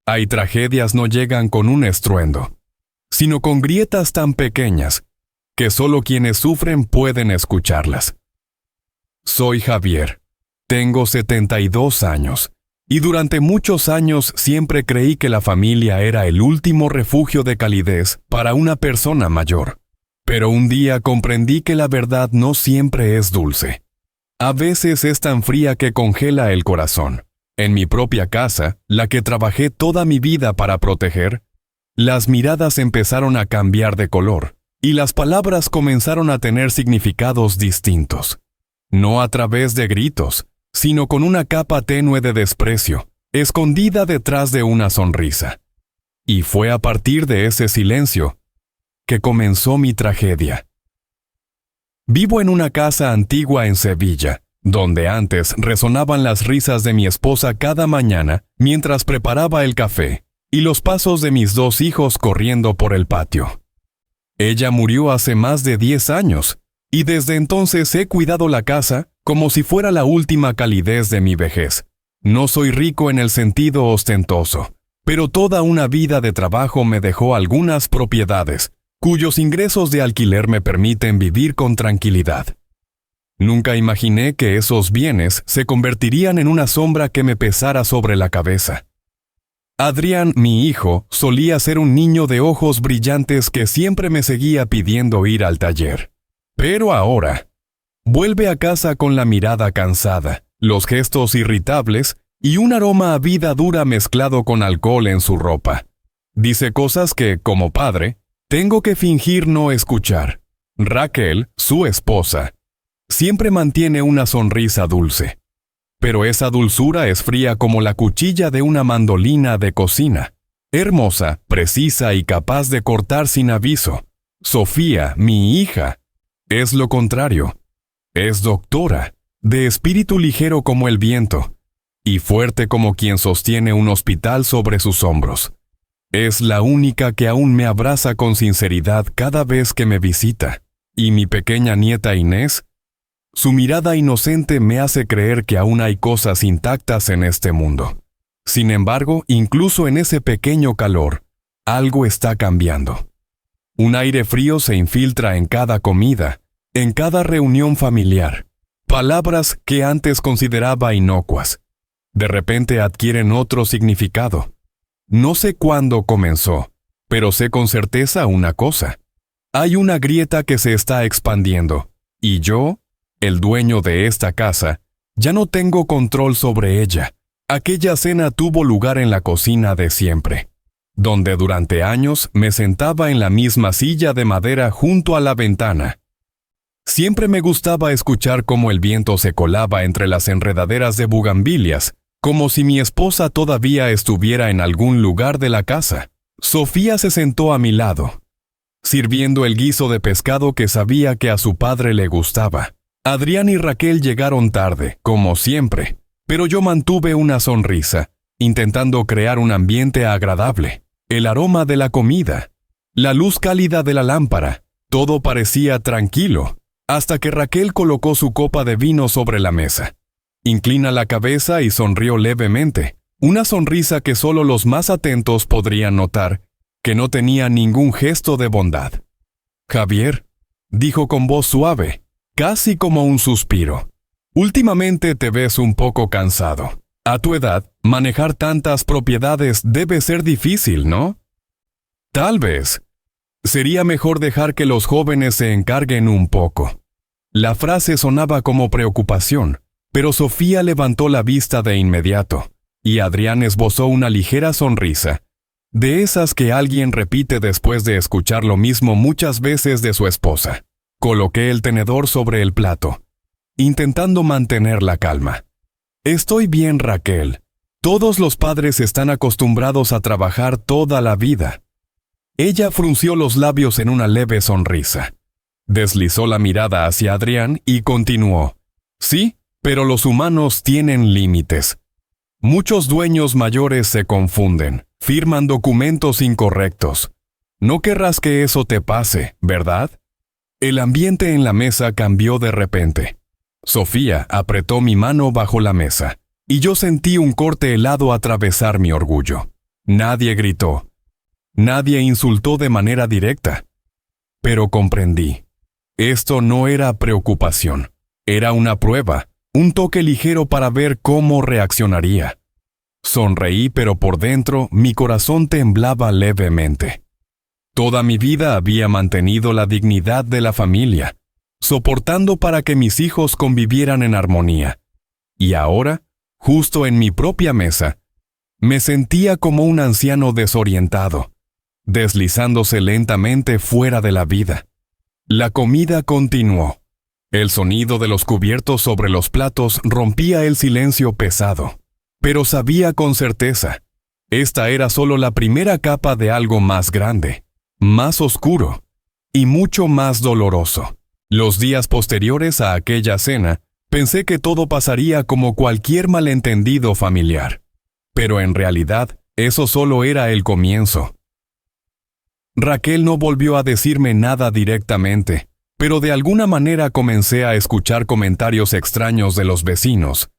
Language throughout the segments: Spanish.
Hay tragedias no llegan con un estruendo, sino con grietas tan pequeñas que solo quienes sufren pueden escucharlas. Soy Javier, tengo 72 años, y durante muchos años siempre creí que la familia era el último refugio de calidez para una persona mayor. Pero un día comprendí que la verdad no siempre es dulce. A veces es tan fría que congela el corazón. En mi propia casa, la que trabajé toda mi vida para proteger, las miradas empezaron a cambiar de color, y las palabras comenzaron a tener significados distintos. No a través de gritos, sino con una capa tenue de desprecio, escondida detrás de una sonrisa. Y fue a partir de ese silencio que comenzó mi tragedia. Vivo en una casa antigua en Sevilla, donde antes resonaban las risas de mi esposa cada mañana mientras preparaba el café, y los pasos de mis 2 hijos corriendo por el patio. Ella murió hace más de 10 años, y desde entonces he cuidado la casa como si fuera la última calidez de mi vejez. No soy rico en el sentido ostentoso, pero toda una vida de trabajo me dejó algunas propiedades, cuyos ingresos de alquiler me permiten vivir con tranquilidad. Nunca imaginé que esos bienes se convertirían en una sombra que me pesara sobre la cabeza. Adrián, mi hijo, solía ser un niño de ojos brillantes que siempre me seguía pidiendo ir al taller. Pero ahora, vuelve a casa con la mirada cansada, los gestos irritables y un aroma a vida dura mezclado con alcohol en su ropa. Dice cosas que, como padre, tengo que fingir no escuchar. Raquel, su esposa, siempre mantiene una sonrisa dulce. Pero esa dulzura es fría como la cuchilla de una mandolina de cocina. Hermosa, precisa y capaz de cortar sin aviso. Sofía, mi hija, es lo contrario. Es doctora, de espíritu ligero como el viento, y fuerte como quien sostiene un hospital sobre sus hombros. Es la única que aún me abraza con sinceridad cada vez que me visita. Y mi pequeña nieta Inés, su mirada inocente me hace creer que aún hay cosas intactas en este mundo. Sin embargo, incluso en ese pequeño calor, algo está cambiando. Un aire frío se infiltra en cada comida, en cada reunión familiar. Palabras que antes consideraba inocuas, de repente adquieren otro significado. No sé cuándo comenzó, pero sé con certeza una cosa. Hay una grieta que se está expandiendo, y yo, el dueño de esta casa, ya no tengo control sobre ella. Aquella cena tuvo lugar en la cocina de siempre, donde durante años me sentaba en la misma silla de madera junto a la ventana. Siempre me gustaba escuchar cómo el viento se colaba entre las enredaderas de bugambilias, como si mi esposa todavía estuviera en algún lugar de la casa. Sofía se sentó a mi lado, sirviendo el guiso de pescado que sabía que a su padre le gustaba. Adrián y Raquel llegaron tarde, como siempre, pero yo mantuve una sonrisa, intentando crear un ambiente agradable. El aroma de la comida, la luz cálida de la lámpara, todo parecía tranquilo, hasta que Raquel colocó su copa de vino sobre la mesa. Inclina la cabeza y sonrió levemente, una sonrisa que solo los más atentos podrían notar, que no tenía ningún gesto de bondad. «Javier», dijo con voz suave, casi como un suspiro, «últimamente te ves un poco cansado. A tu edad, manejar tantas propiedades debe ser difícil, ¿no?» «Tal vez. Sería mejor dejar que los jóvenes se encarguen un poco». La frase sonaba como preocupación, pero Sofía levantó la vista de inmediato, y Adrián esbozó una ligera sonrisa, de esas que alguien repite después de escuchar lo mismo muchas veces de su esposa. Coloqué el tenedor sobre el plato, intentando mantener la calma. «Estoy bien, Raquel. Todos los padres están acostumbrados a trabajar toda la vida». Ella frunció los labios en una leve sonrisa. Deslizó la mirada hacia Adrián y continuó. «Sí, pero los humanos tienen límites. Muchos dueños mayores se confunden, firman documentos incorrectos. No querrás que eso te pase, ¿verdad?» El ambiente en la mesa cambió de repente. Sofía apretó mi mano bajo la mesa, y yo sentí un corte helado atravesar mi orgullo. Nadie gritó. Nadie insultó de manera directa. Pero comprendí. Esto no era preocupación. Era una prueba, un toque ligero para ver cómo reaccionaría. Sonreí, pero por dentro mi corazón temblaba levemente. Toda mi vida había mantenido la dignidad de la familia, soportando para que mis hijos convivieran en armonía. Y ahora, justo en mi propia mesa, me sentía como un anciano desorientado, deslizándose lentamente fuera de la vida. La comida continuó. El sonido de los cubiertos sobre los platos rompía el silencio pesado. Pero sabía con certeza, esta era solo la primera capa de algo más grande, más oscuro y mucho más doloroso. Los días posteriores a aquella cena, pensé que todo pasaría como cualquier malentendido familiar. Pero en realidad, eso solo era el comienzo. Raquel no volvió a decirme nada directamente, pero de alguna manera comencé a escuchar comentarios extraños de los vecinos,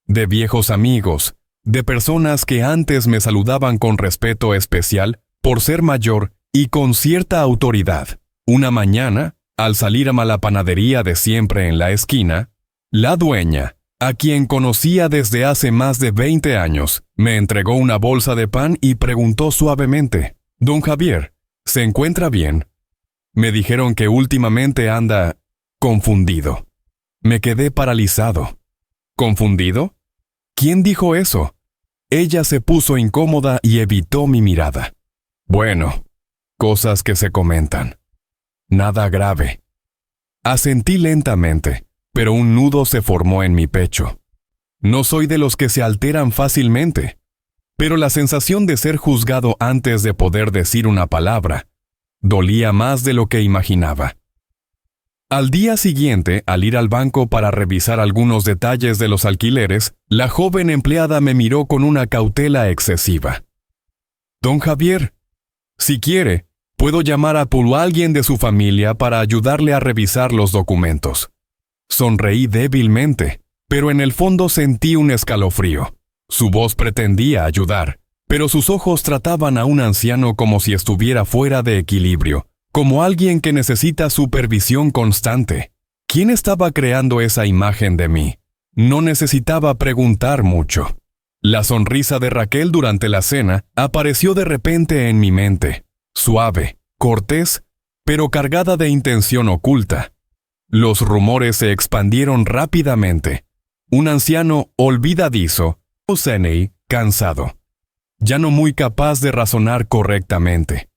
de viejos amigos, de personas que antes me saludaban con respeto especial por ser mayor y con cierta autoridad. Una mañana, al salir a la panadería de siempre en la esquina, la dueña, a quien conocía desde hace más de 20 años, me entregó una bolsa de pan y preguntó suavemente: «Don Javier, ¿se encuentra bien?» Me dijeron que últimamente anda confundido. Me quedé paralizado. ¿Confundido? ¿Quién dijo eso? Ella se puso incómoda y evitó mi mirada. Bueno, cosas que se comentan. Nada grave. Asentí lentamente, pero un nudo se formó en mi pecho. No soy de los que se alteran fácilmente, pero la sensación de ser juzgado antes de poder decir una palabra dolía más de lo que imaginaba. Al día siguiente, al ir al banco para revisar algunos detalles de los alquileres, la joven empleada me miró con una cautela excesiva. «Don Javier, si quiere, puedo llamar a alguien de su familia para ayudarle a revisar los documentos». Sonreí débilmente, pero en el fondo sentí un escalofrío. Su voz pretendía ayudar, pero sus ojos trataban a un anciano como si estuviera fuera de equilibrio, como alguien que necesita supervisión constante. ¿Quién estaba creando esa imagen de mí? No necesitaba preguntar mucho. La sonrisa de Raquel durante la cena apareció de repente en mi mente, suave, cortés, pero cargada de intención oculta. Los rumores se expandieron rápidamente. Un anciano olvidadizo, cansado, ya no muy capaz de razonar correctamente.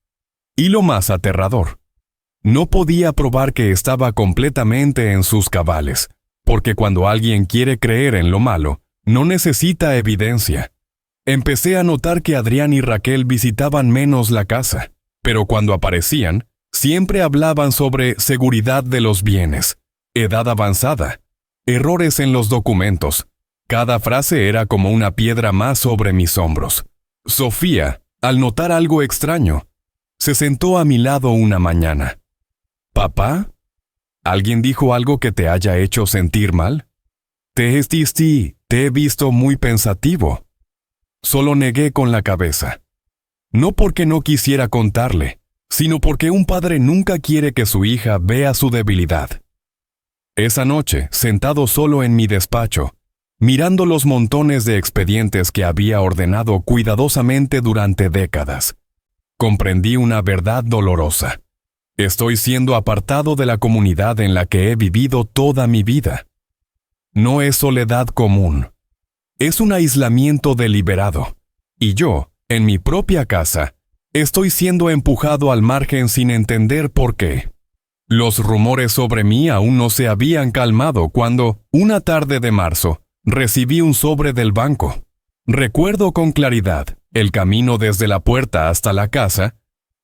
Y lo más aterrador, no podía probar que estaba completamente en sus cabales, porque cuando alguien quiere creer en lo malo, no necesita evidencia. Empecé a notar que Adrián y Raquel visitaban menos la casa, pero cuando aparecían, siempre hablaban sobre seguridad de los bienes, edad avanzada, errores en los documentos. Cada frase era como una piedra más sobre mis hombros. Sofía, al notar algo extraño, se sentó a mi lado una mañana. «¿Papá? ¿Alguien dijo algo que te haya hecho sentir mal? Te he visto muy pensativo». Solo negué con la cabeza. No porque no quisiera contarle, sino porque un padre nunca quiere que su hija vea su debilidad. Esa noche, sentado solo en mi despacho, mirando los montones de expedientes que había ordenado cuidadosamente durante décadas, comprendí una verdad dolorosa. Estoy siendo apartado de la comunidad en la que he vivido toda mi vida. No es soledad común. Es un aislamiento deliberado. Y yo, en mi propia casa, estoy siendo empujado al margen sin entender por qué. Los rumores sobre mí aún no se habían calmado cuando, una tarde de marzo, recibí un sobre del banco. Recuerdo con claridad, el camino desde la puerta hasta la casa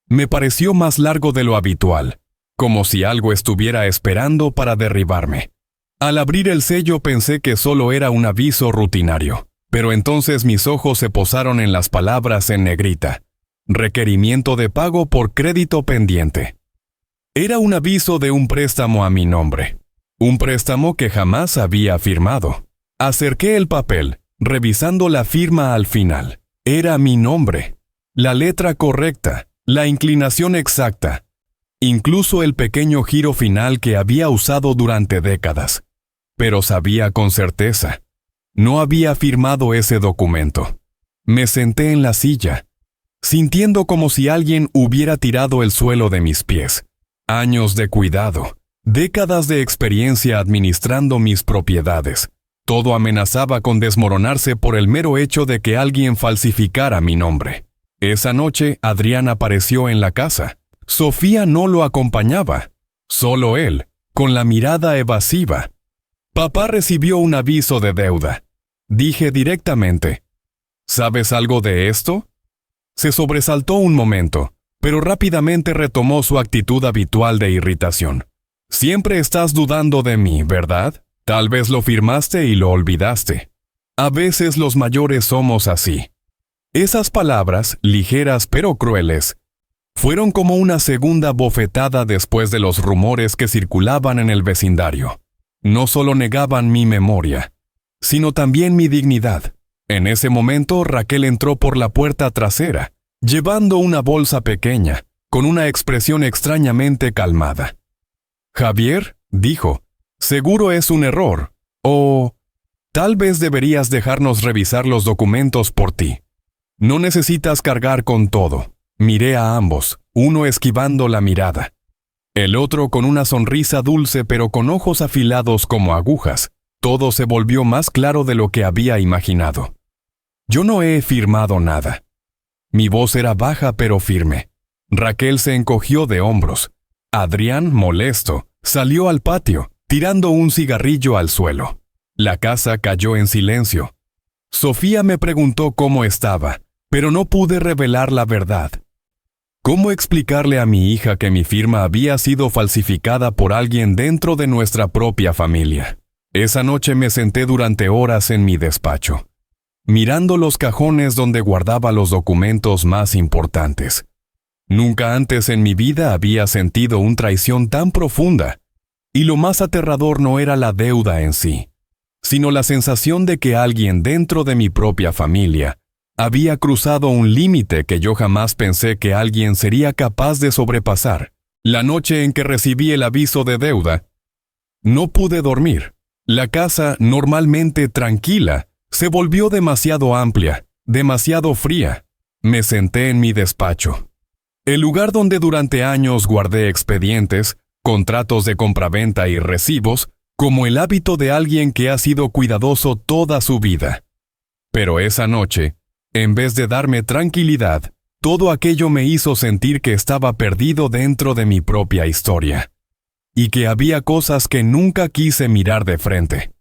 me pareció más largo de lo habitual, como si algo estuviera esperando para derribarme. Al abrir el sello pensé que solo era un aviso rutinario, pero entonces mis ojos se posaron en las palabras en negrita: requerimiento de pago por crédito pendiente. Era un aviso de un préstamo a mi nombre, un préstamo que jamás había firmado. Acerqué el papel, revisando la firma al final. Era mi nombre. La letra correcta, la inclinación exacta, incluso el pequeño giro final que había usado durante décadas. Pero sabía con certeza, no había firmado ese documento. Me senté en la silla, sintiendo como si alguien hubiera tirado el suelo de mis pies. Años de cuidado, décadas de experiencia administrando mis propiedades. Todo amenazaba con desmoronarse por el mero hecho de que alguien falsificara mi nombre. Esa noche, Adrián apareció en la casa. Sofía no lo acompañaba, solo él, con la mirada evasiva. Papá recibió un aviso de deuda. Dije directamente, ¿sabes algo de esto? Se sobresaltó un momento, pero rápidamente retomó su actitud habitual de irritación. Siempre estás dudando de mí, ¿verdad? Tal vez lo firmaste y lo olvidaste. A veces los mayores somos así. Esas palabras, ligeras pero crueles, fueron como una segunda bofetada después de los rumores que circulaban en el vecindario. No solo negaban mi memoria, sino también mi dignidad. En ese momento, Raquel entró por la puerta trasera, llevando una bolsa pequeña, con una expresión extrañamente calmada. «Javier», dijo, «seguro es un error, o tal vez deberías dejarnos revisar los documentos por ti. No necesitas cargar con todo». Miré a ambos, uno esquivando la mirada. El otro con una sonrisa dulce pero con ojos afilados como agujas. Todo se volvió más claro de lo que había imaginado. Yo no he firmado nada. Mi voz era baja pero firme. Raquel se encogió de hombros. Adrián, molesto, salió al patio, tirando un cigarrillo al suelo. La casa cayó en silencio. Sofía me preguntó cómo estaba, pero no pude revelar la verdad. ¿Cómo explicarle a mi hija que mi firma había sido falsificada por alguien dentro de nuestra propia familia? Esa noche me senté durante horas en mi despacho, mirando los cajones donde guardaba los documentos más importantes. Nunca antes en mi vida había sentido una traición tan profunda, y lo más aterrador no era la deuda en sí, sino la sensación de que alguien dentro de mi propia familia había cruzado un límite que yo jamás pensé que alguien sería capaz de sobrepasar. La noche en que recibí el aviso de deuda, no pude dormir. La casa, normalmente tranquila, se volvió demasiado amplia, demasiado fría. Me senté en mi despacho. El lugar donde durante años guardé expedientes, contratos de compraventa y recibos, como el hábito de alguien que ha sido cuidadoso toda su vida. Pero esa noche, en vez de darme tranquilidad, todo aquello me hizo sentir que estaba perdido dentro de mi propia historia, y que había cosas que nunca quise mirar de frente.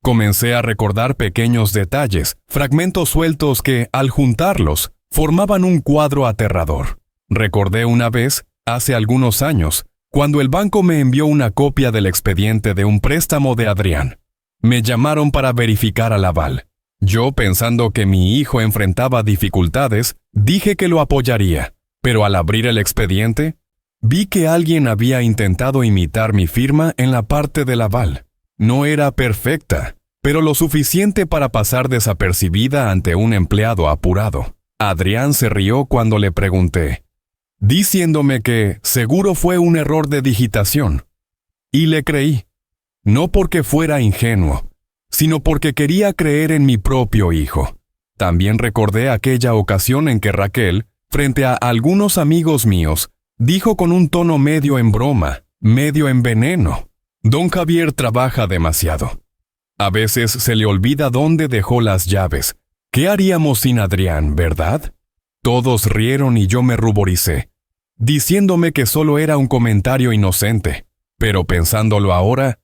Comencé a recordar pequeños detalles, fragmentos sueltos que, al juntarlos, formaban un cuadro aterrador. Recordé una vez, hace algunos años, cuando el banco me envió una copia del expediente de un préstamo de Adrián. Me llamaron para verificar al aval. Yo, pensando que mi hijo enfrentaba dificultades, dije que lo apoyaría, pero al abrir el expediente, vi que alguien había intentado imitar mi firma en la parte del aval. No era perfecta, pero lo suficiente para pasar desapercibida ante un empleado apurado. Adrián se rió cuando le pregunté, diciéndome que seguro fue un error de digitación. Y le creí, no porque fuera ingenuo, sino porque quería creer en mi propio hijo. También recordé aquella ocasión en que Raquel, frente a algunos amigos míos, dijo con un tono medio en broma, medio en veneno, «Don Javier trabaja demasiado. A veces se le olvida dónde dejó las llaves. ¿Qué haríamos sin Adrián, verdad?» Todos rieron y yo me ruboricé, diciéndome que solo era un comentario inocente, pero pensándolo ahora,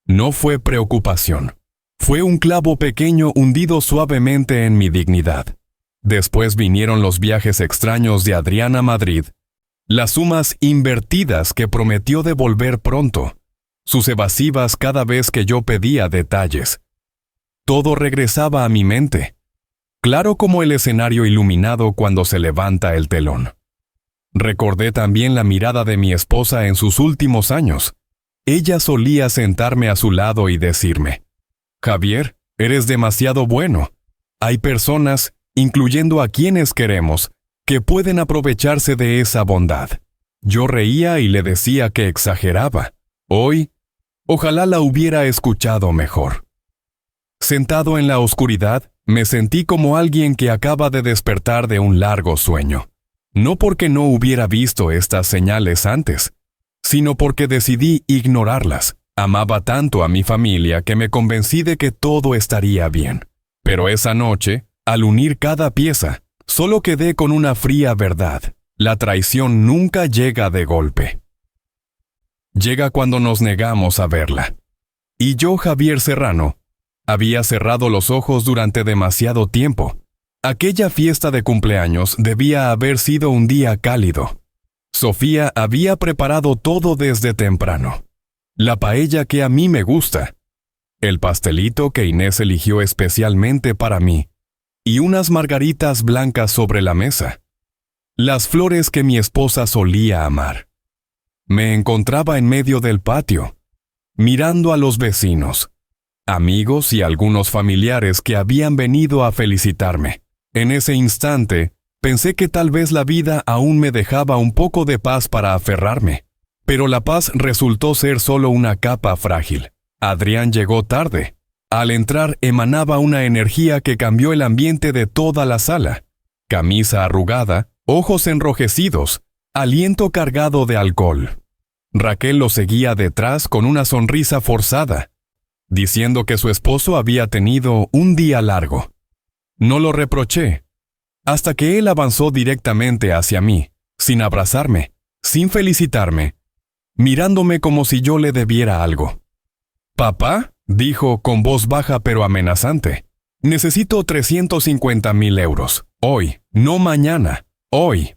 no fue preocupación. Fue un clavo pequeño hundido suavemente en mi dignidad. Después vinieron los viajes extraños de Adrián a Madrid, las sumas invertidas que prometió devolver pronto, sus evasivas cada vez que yo pedía detalles. Todo regresaba a mi mente, claro como el escenario iluminado cuando se levanta el telón. Recordé también la mirada de mi esposa en sus últimos años. Ella solía sentarme a su lado y decirme, «Javier, eres demasiado bueno. Hay personas, incluyendo a quienes queremos, que pueden aprovecharse de esa bondad. Yo reía y le decía que exageraba. Hoy, ojalá la hubiera escuchado mejor. Sentado en la oscuridad, me sentí como alguien que acaba de despertar de un largo sueño. No porque no hubiera visto estas señales antes, sino porque decidí ignorarlas. Amaba tanto a mi familia que me convencí de que todo estaría bien. Pero esa noche, al unir cada pieza, solo quedé con una fría verdad. La traición nunca llega de golpe. Llega cuando nos negamos a verla. Y yo, Javier Serrano, había cerrado los ojos durante demasiado tiempo. Aquella fiesta de cumpleaños debía haber sido un día cálido. Sofía había preparado todo desde temprano. La paella que a mí me gusta, el pastelito que Inés eligió especialmente para mí, y unas margaritas blancas sobre la mesa. Las flores que mi esposa solía amar. Me encontraba en medio del patio, mirando a los vecinos, amigos y algunos familiares que habían venido a felicitarme. En ese instante, pensé que tal vez la vida aún me dejaba un poco de paz para aferrarme, pero la paz resultó ser solo una capa frágil. Adrián llegó tarde. Al entrar emanaba una energía que cambió el ambiente de toda la sala. Camisa arrugada, ojos enrojecidos, aliento cargado de alcohol. Raquel lo seguía detrás con una sonrisa forzada, diciendo que su esposo había tenido un día largo. No lo reproché, hasta que él avanzó directamente hacia mí, sin abrazarme, sin felicitarme, mirándome como si yo le debiera algo. «Papá», dijo con voz baja pero amenazante, «necesito 350,000 euros. Hoy, no mañana. Hoy».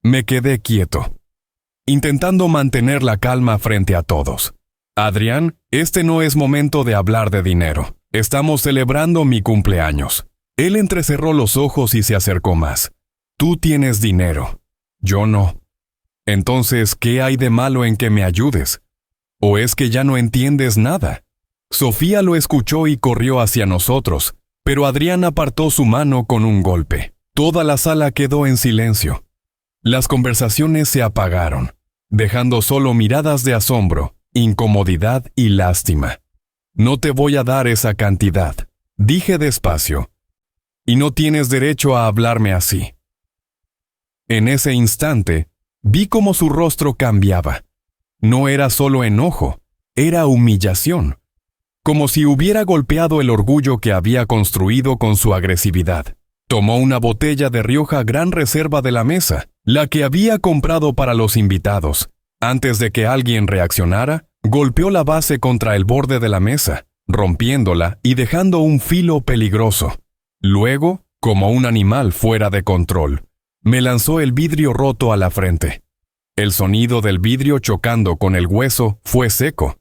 Me quedé quieto, intentando mantener la calma frente a todos. «Adrián, este no es momento de hablar de dinero. Estamos celebrando mi cumpleaños». Él entrecerró los ojos y se acercó más. «Tú tienes dinero. Yo no. Entonces, ¿qué hay de malo en que me ayudes? ¿O es que ya no entiendes nada?» Sofía lo escuchó y corrió hacia nosotros, pero Adrián apartó su mano con un golpe. Toda la sala quedó en silencio. Las conversaciones se apagaron, dejando solo miradas de asombro, incomodidad y lástima. «No te voy a dar esa cantidad», dije despacio. «Y no tienes derecho a hablarme así». En ese instante, vi cómo su rostro cambiaba. No era solo enojo, era humillación. Como si hubiera golpeado el orgullo que había construido con su agresividad. Tomó una botella de Rioja Gran Reserva de la mesa, la que había comprado para los invitados. Antes de que alguien reaccionara, golpeó la base contra el borde de la mesa, rompiéndola y dejando un filo peligroso. Luego, como un animal fuera de control, me lanzó el vidrio roto a la frente. El sonido del vidrio chocando con el hueso fue seco.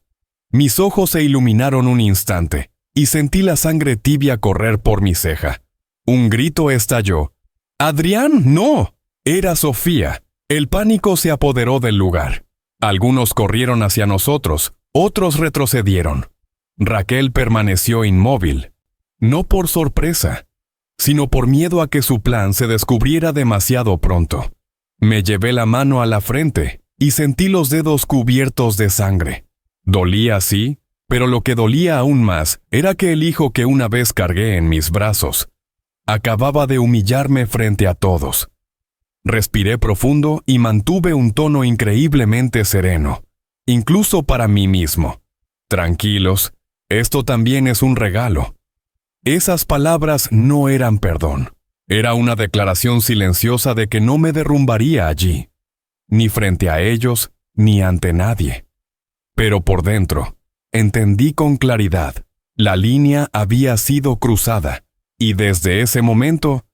Mis ojos se iluminaron un instante, y sentí la sangre tibia correr por mi ceja. Un grito estalló. «¡Adrián, no!». Era Sofía. El pánico se apoderó del lugar. Algunos corrieron hacia nosotros, otros retrocedieron. Raquel permaneció inmóvil, no por sorpresa, sino por miedo a que su plan se descubriera demasiado pronto. Me llevé la mano a la frente y sentí los dedos cubiertos de sangre. Dolía, sí, pero lo que dolía aún más era que el hijo que una vez cargué en mis brazos acababa de humillarme frente a todos. Respiré profundo y mantuve un tono increíblemente sereno, incluso para mí mismo. «Tranquilos, esto también es un regalo». Esas palabras no eran perdón. Era una declaración silenciosa de que no me derrumbaría allí, ni frente a ellos, ni ante nadie. Pero por dentro, entendí con claridad, la línea había sido cruzada, y desde ese momento,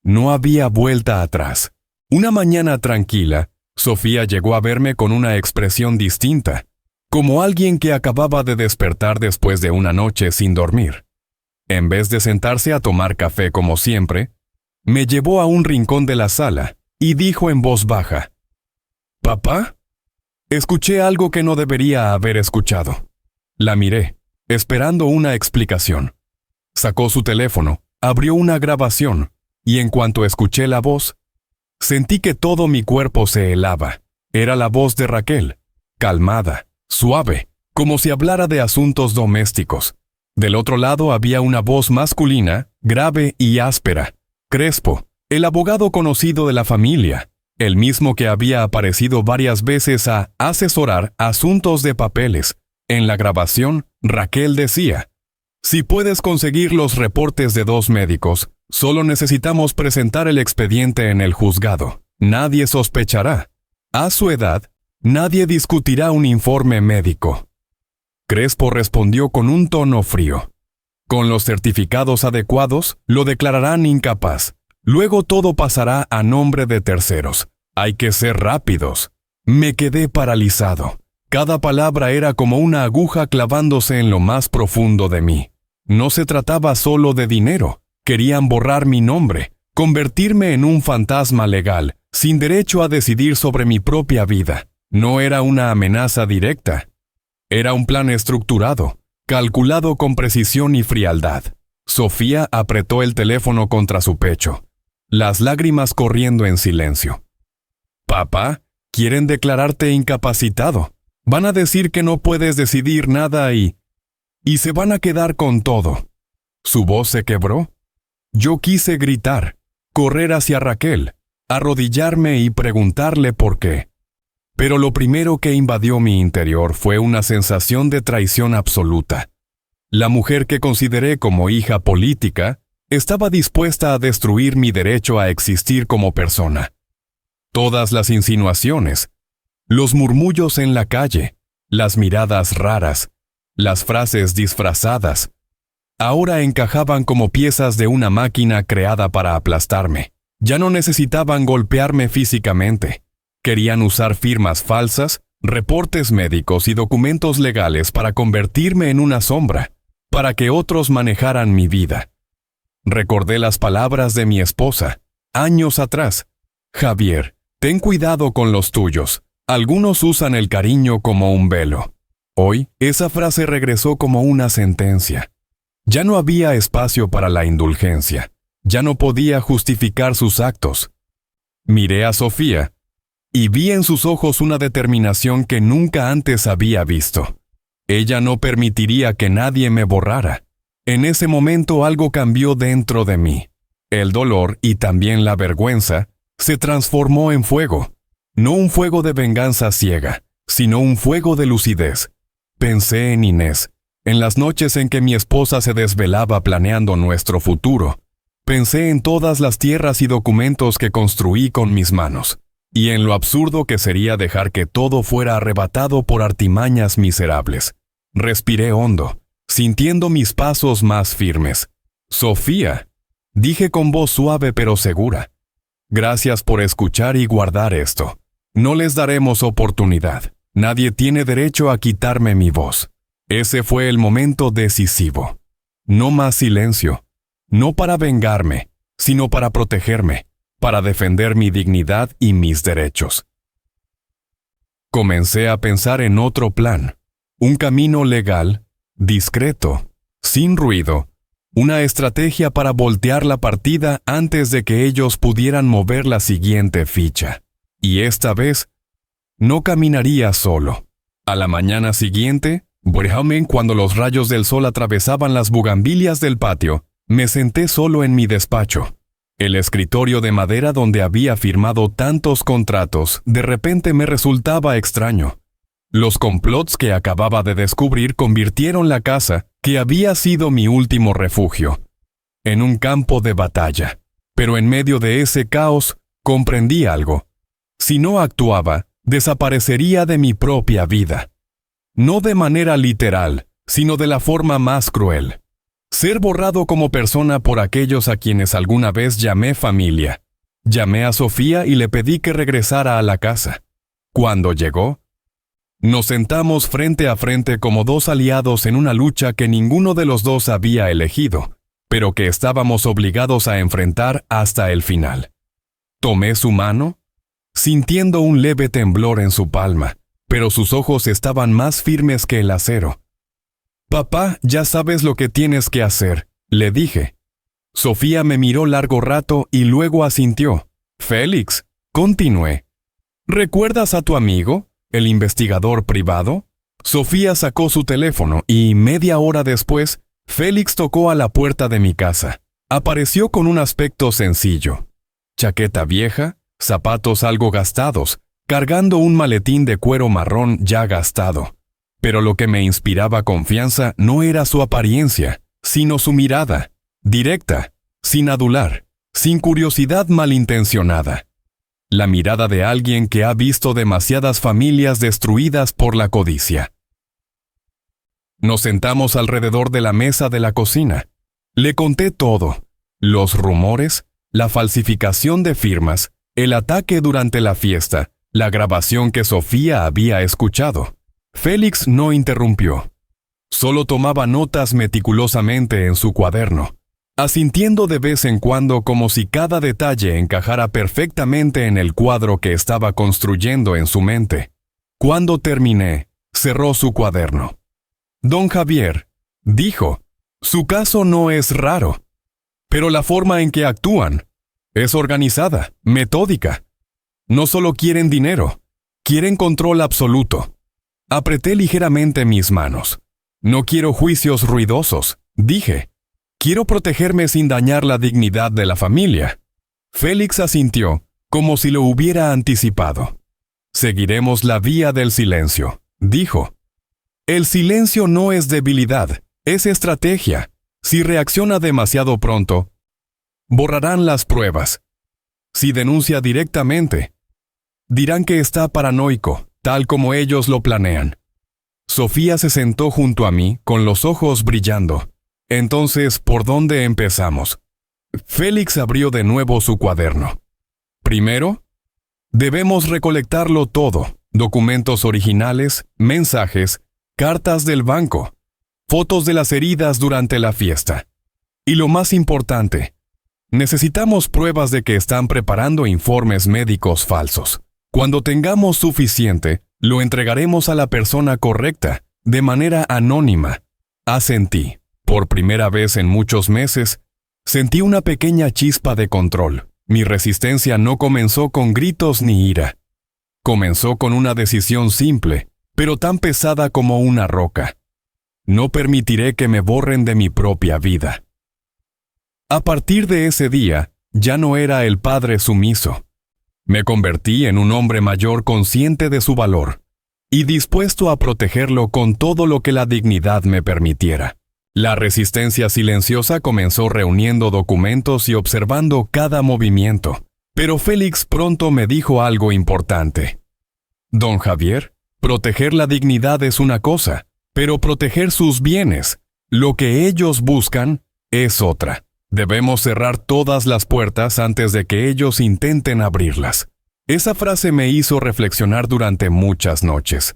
no había vuelta atrás. Una mañana tranquila, Sofía llegó a verme con una expresión distinta, como alguien que acababa de despertar después de una noche sin dormir. En vez de sentarse a tomar café como siempre, me llevó a un rincón de la sala y dijo en voz baja: «¿Papá?». Escuché algo que no debería haber escuchado. La miré, esperando una explicación. Sacó su teléfono, abrió una grabación, y en cuanto escuché la voz, Sentí que todo mi cuerpo se helaba. Era la voz de Raquel, calmada, suave, como si hablara de asuntos domésticos. Del otro lado había una voz masculina, grave y áspera. Crespo, el abogado conocido de la familia, el mismo que había aparecido varias veces a asesorar asuntos de papeles. En la grabación, Raquel decía: «Si puedes conseguir los reportes de 2 médicos, solo necesitamos presentar el expediente en el juzgado. Nadie sospechará. A su edad, nadie discutirá un informe médico». Crespo respondió con un tono frío: «Con los certificados adecuados, lo declararán incapaz. Luego todo pasará a nombre de terceros. Hay que ser rápidos». Me quedé paralizado. Cada palabra era como una aguja clavándose en lo más profundo de mí. No se trataba solo de dinero. Querían borrar mi nombre, convertirme en un fantasma legal, sin derecho a decidir sobre mi propia vida. No era una amenaza directa. Era un plan estructurado, calculado con precisión y frialdad. Sofía apretó el teléfono contra su pecho, las lágrimas corriendo en silencio. «Papá, quieren declararte incapacitado. Van a decir que no puedes decidir nada y se van a quedar con todo». Su voz se quebró. Yo quise gritar, correr hacia Raquel, arrodillarme y preguntarle por qué. Pero lo primero que invadió mi interior fue una sensación de traición absoluta. La mujer que consideré como hija política estaba dispuesta a destruir mi derecho a existir como persona. Todas las insinuaciones, los murmullos en la calle, las miradas raras, las frases disfrazadas, ahora encajaban como piezas de una máquina creada para aplastarme. Ya no necesitaban golpearme físicamente. Querían usar firmas falsas, reportes médicos y documentos legales para convertirme en una sombra, para que otros manejaran mi vida. Recordé las palabras de mi esposa, años atrás: «Javier, ten cuidado con los tuyos. Algunos usan el cariño como un velo». Hoy, esa frase regresó como una sentencia. Ya no había espacio para la indulgencia. Ya no podía justificar sus actos. Miré a Sofía y vi en sus ojos una determinación que nunca antes había visto. Ella no permitiría que nadie me borrara. En ese momento algo cambió dentro de mí. El dolor y también la vergüenza se transformó en fuego. No un fuego de venganza ciega, sino un fuego de lucidez. Pensé en Inés, en las noches en que mi esposa se desvelaba planeando nuestro futuro. Pensé en todas las tierras y documentos que construí con mis manos, y en lo absurdo que sería dejar que todo fuera arrebatado por artimañas miserables. Respiré hondo, sintiendo mis pasos más firmes. «Sofía», dije con voz suave pero segura, «gracias por escuchar y guardar esto. No les daremos oportunidad. Nadie tiene derecho a quitarme mi voz». Ese fue el momento decisivo. No más silencio. No para vengarme, sino para protegerme, para defender mi dignidad y mis derechos. Comencé a pensar en otro plan. Un camino legal, discreto, sin ruido. Una estrategia para voltear la partida antes de que ellos pudieran mover la siguiente ficha. Y esta vez, no caminaría solo. A la mañana siguiente, cuando los rayos del sol atravesaban las bugambilias del patio, me senté solo en mi despacho. El escritorio de madera donde había firmado tantos contratos de repente me resultaba extraño. Los complots que acababa de descubrir convirtieron la casa, que había sido mi último refugio, en un campo de batalla. Pero en medio de ese caos, comprendí algo. Si no actuaba, desaparecería de mi propia vida. No de manera literal, sino de la forma más cruel. Ser borrado como persona por aquellos a quienes alguna vez llamé familia. Llamé a Sofía y le pedí que regresara a la casa. Cuando llegó, nos sentamos frente a frente como 2 aliados en una lucha que ninguno de los dos había elegido, pero que estábamos obligados a enfrentar hasta el final. Tomé su mano, sintiendo un leve temblor en su palma, pero sus ojos estaban más firmes que el acero. «Papá, ya sabes lo que tienes que hacer», le dije. Sofía me miró largo rato y luego asintió. «Félix, Continué. ¿Recuerdas a tu amigo, el investigador privado? Sofía sacó su teléfono y media hora después, Félix tocó a la puerta de mi casa. Apareció con un aspecto sencillo. Chaqueta vieja, zapatos algo gastados, cargando un maletín de cuero marrón ya gastado. Pero lo que me inspiraba confianza no era su apariencia, sino su mirada, directa, sin adular, sin curiosidad malintencionada. La mirada de alguien que ha visto demasiadas familias destruidas por la codicia. Nos sentamos alrededor de la mesa de la cocina. Le conté todo: los rumores, la falsificación de firmas, el ataque durante la fiesta, la grabación que Sofía había escuchado. Félix no interrumpió. Solo tomaba notas meticulosamente en su cuaderno, asintiendo de vez en cuando como si cada detalle encajara perfectamente en el cuadro que estaba construyendo en su mente. Cuando terminé, cerró su cuaderno. Don Javier, dijo, su caso no es raro, pero la forma en que actúan es organizada, metódica. No solo quieren dinero, quieren control absoluto. Apreté ligeramente mis manos. No quiero juicios ruidosos, dije. Quiero protegerme sin dañar la dignidad de la familia. Félix asintió, como si lo hubiera anticipado. Seguiremos la vía del silencio, dijo. El silencio no es debilidad, es estrategia. Si reacciona demasiado pronto, borrarán las pruebas. Si denuncia directamente, dirán que está paranoico, tal como ellos lo planean. Sofía se sentó junto a mí, con los ojos brillando. Entonces, ¿por dónde empezamos? Félix abrió de nuevo su cuaderno. Primero, debemos recolectarlo todo: documentos originales, mensajes, cartas del banco, fotos de las heridas durante la fiesta. Y lo más importante, necesitamos pruebas de que están preparando informes médicos falsos. Cuando tengamos suficiente, lo entregaremos a la persona correcta, de manera anónima. Asentí. Por primera vez en muchos meses, sentí una pequeña chispa de control. Mi resistencia no comenzó con gritos ni ira. Comenzó con una decisión simple, pero tan pesada como una roca. No permitiré que me borren de mi propia vida. A partir de ese día, ya no era el padre sumiso. Me convertí en un hombre mayor consciente de su valor y dispuesto a protegerlo con todo lo que la dignidad me permitiera. La resistencia silenciosa comenzó reuniendo documentos y observando cada movimiento, pero Félix pronto me dijo algo importante. Don Javier, proteger la dignidad es una cosa, pero proteger sus bienes, lo que ellos buscan, es otra. Debemos cerrar todas las puertas antes de que ellos intenten abrirlas. Esa frase me hizo reflexionar durante muchas noches.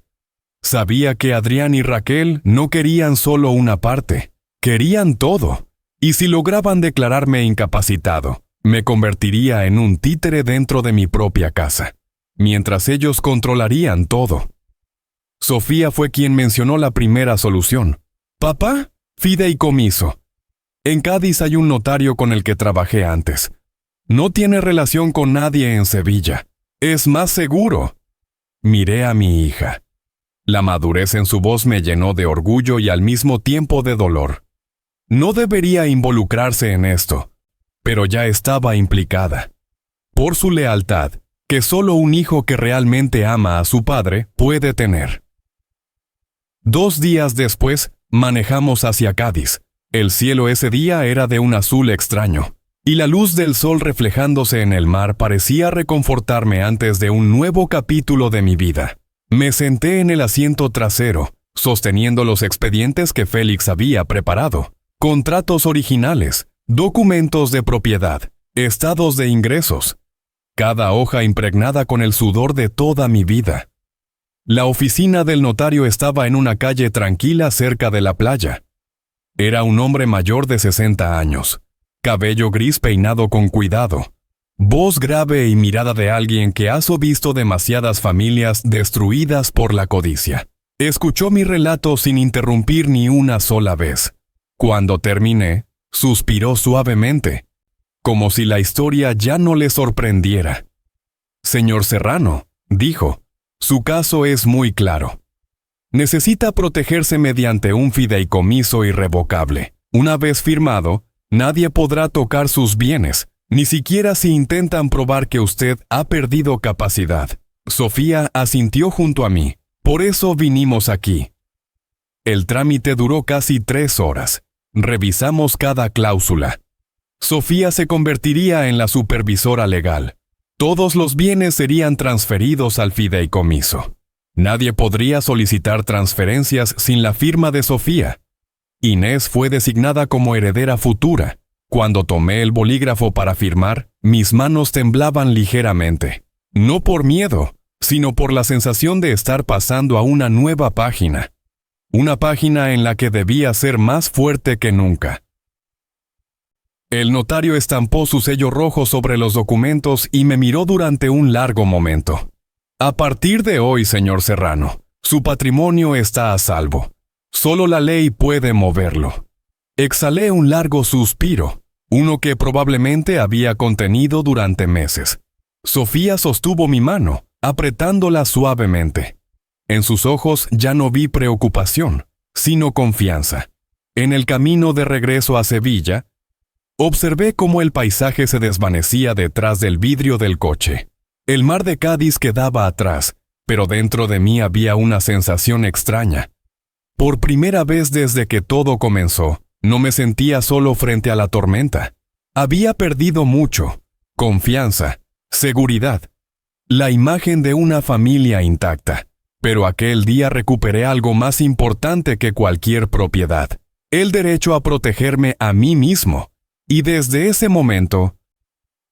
Sabía que Adrián y Raquel no querían solo una parte, querían todo. Y si lograban declararme incapacitado, me convertiría en un títere dentro de mi propia casa, mientras ellos controlarían todo. Sofía fue quien mencionó la primera solución. Papá, fideicomiso. En Cádiz hay un notario con el que trabajé antes. No tiene relación con nadie en Sevilla. Es más seguro. Miré a mi hija. La madurez en su voz me llenó de orgullo y al mismo tiempo de dolor. No debería involucrarse en esto, pero ya estaba implicada. Por su lealtad, que solo un hijo que realmente ama a su padre puede tener. 2 días después, manejamos hacia Cádiz. El cielo ese día era de un azul extraño, y la luz del sol reflejándose en el mar parecía reconfortarme antes de un nuevo capítulo de mi vida. Me senté en el asiento trasero, sosteniendo los expedientes que Félix había preparado: contratos originales, documentos de propiedad, estados de ingresos, cada hoja impregnada con el sudor de toda mi vida. La oficina del notario estaba en una calle tranquila cerca de la playa. Era un hombre mayor de 60 años, cabello gris peinado con cuidado, voz grave y mirada de alguien que ha visto demasiadas familias destruidas por la codicia. Escuchó mi relato sin interrumpir ni una sola vez. Cuando terminé, suspiró suavemente, como si la historia ya no le sorprendiera. Señor Serrano, dijo, su caso es muy claro. Necesita protegerse mediante un fideicomiso irrevocable. Una vez firmado, nadie podrá tocar sus bienes, ni siquiera si intentan probar que usted ha perdido capacidad. Sofía asintió junto a mí. Por eso vinimos aquí. El trámite duró casi 3 horas. Revisamos cada cláusula. Sofía se convertiría en la supervisora legal. Todos los bienes serían transferidos al fideicomiso. Nadie podría solicitar transferencias sin la firma de Sofía. Inés fue designada como heredera futura. Cuando tomé el bolígrafo para firmar, mis manos temblaban ligeramente. No por miedo, sino por la sensación de estar pasando a una nueva página. Una página en la que debía ser más fuerte que nunca. El notario estampó su sello rojo sobre los documentos y me miró durante un largo momento. A partir de hoy, señor Serrano, su patrimonio está a salvo. Solo la ley puede moverlo. Exhalé un largo suspiro, uno que probablemente había contenido durante meses. Sofía sostuvo mi mano, apretándola suavemente. En sus ojos ya no vi preocupación, sino confianza. En el camino de regreso a Sevilla, observé cómo el paisaje se desvanecía detrás del vidrio del coche. El mar de Cádiz quedaba atrás, pero dentro de mí había una sensación extraña. Por primera vez desde que todo comenzó, no me sentía solo frente a la tormenta. Había perdido mucho: confianza, seguridad, la imagen de una familia intacta. Pero aquel día recuperé algo más importante que cualquier propiedad: el derecho a protegerme a mí mismo. Y desde ese momento,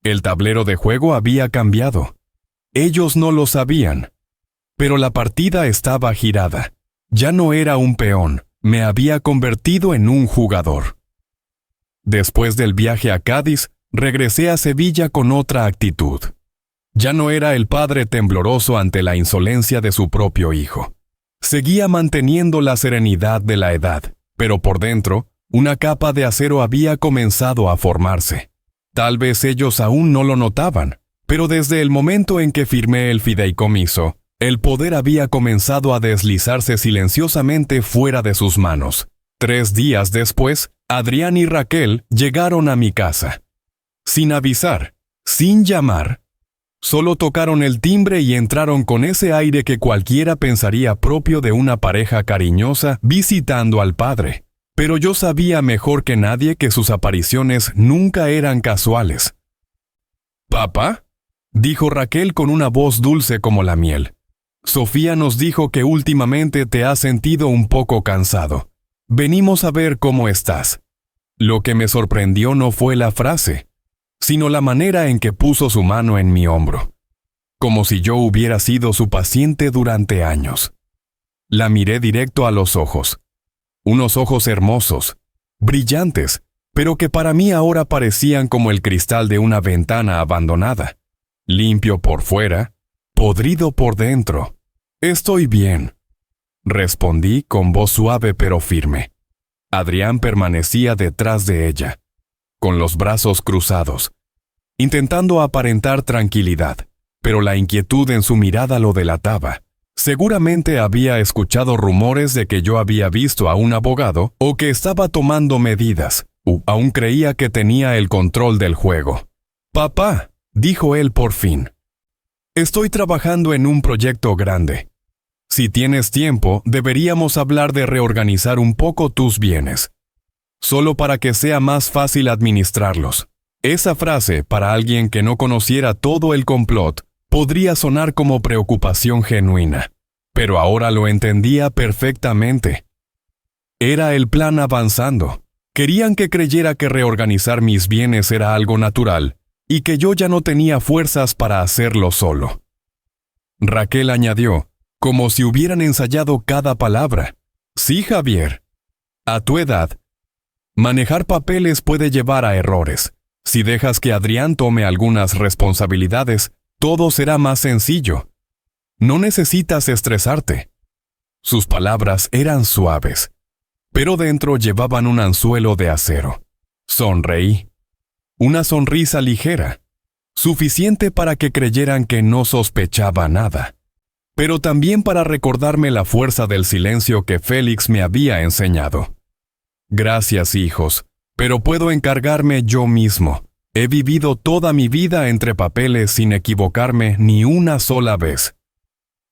el tablero de juego había cambiado. Ellos no lo sabían, pero la partida estaba girada. Ya no era un peón, me había convertido en un jugador. Después del viaje a Cádiz, regresé a Sevilla con otra actitud. Ya no era el padre tembloroso ante la insolencia de su propio hijo. Seguía manteniendo la serenidad de la edad, pero por dentro, una capa de acero había comenzado a formarse. Tal vez ellos aún no lo notaban, pero desde el momento en que firmé el fideicomiso, el poder había comenzado a deslizarse silenciosamente fuera de sus manos. 3 días después, Adrián y Raquel llegaron a mi casa. Sin avisar, sin llamar, solo tocaron el timbre y entraron con ese aire que cualquiera pensaría propio de una pareja cariñosa visitando al padre. Pero yo sabía mejor que nadie que sus apariciones nunca eran casuales. «¿Papá?», dijo Raquel con una voz dulce como la miel. «Sofía nos dijo que últimamente te has sentido un poco cansado. Venimos a ver cómo estás». Lo que me sorprendió no fue la frase, sino la manera en que puso su mano en mi hombro, como si yo hubiera sido su paciente durante años. La miré directo a los ojos. Unos ojos hermosos, brillantes, pero que para mí ahora parecían como el cristal de una ventana abandonada. Limpio por fuera, podrido por dentro. «Estoy bien», respondí con voz suave pero firme. Adrián permanecía detrás de ella, con los brazos cruzados, intentando aparentar tranquilidad, pero la inquietud en su mirada lo delataba. Seguramente había escuchado rumores de que yo había visto a un abogado o que estaba tomando medidas, o aún creía que tenía el control del juego. «Papá», dijo él por fin, «estoy trabajando en un proyecto grande. Si tienes tiempo, deberíamos hablar de reorganizar un poco tus bienes, solo para que sea más fácil administrarlos». Esa frase, para alguien que no conociera todo el complot, podría sonar como preocupación genuina, pero ahora lo entendía perfectamente. Era el plan avanzando. Querían que creyera que reorganizar mis bienes era algo natural y que yo ya no tenía fuerzas para hacerlo solo. Raquel añadió, como si hubieran ensayado cada palabra: «Sí, Javier, a tu edad, manejar papeles puede llevar a errores. Si dejas que Adrián tome algunas responsabilidades, todo será más sencillo. No necesitas estresarte». Sus palabras eran suaves, pero dentro llevaban un anzuelo de acero. Sonreí. Una sonrisa ligera. suficiente para que creyeran que no sospechaba nada, pero también para recordarme la fuerza del silencio que Félix me había enseñado. Gracias, hijos, pero puedo encargarme yo mismo. He vivido toda mi vida entre papeles sin equivocarme ni una sola vez.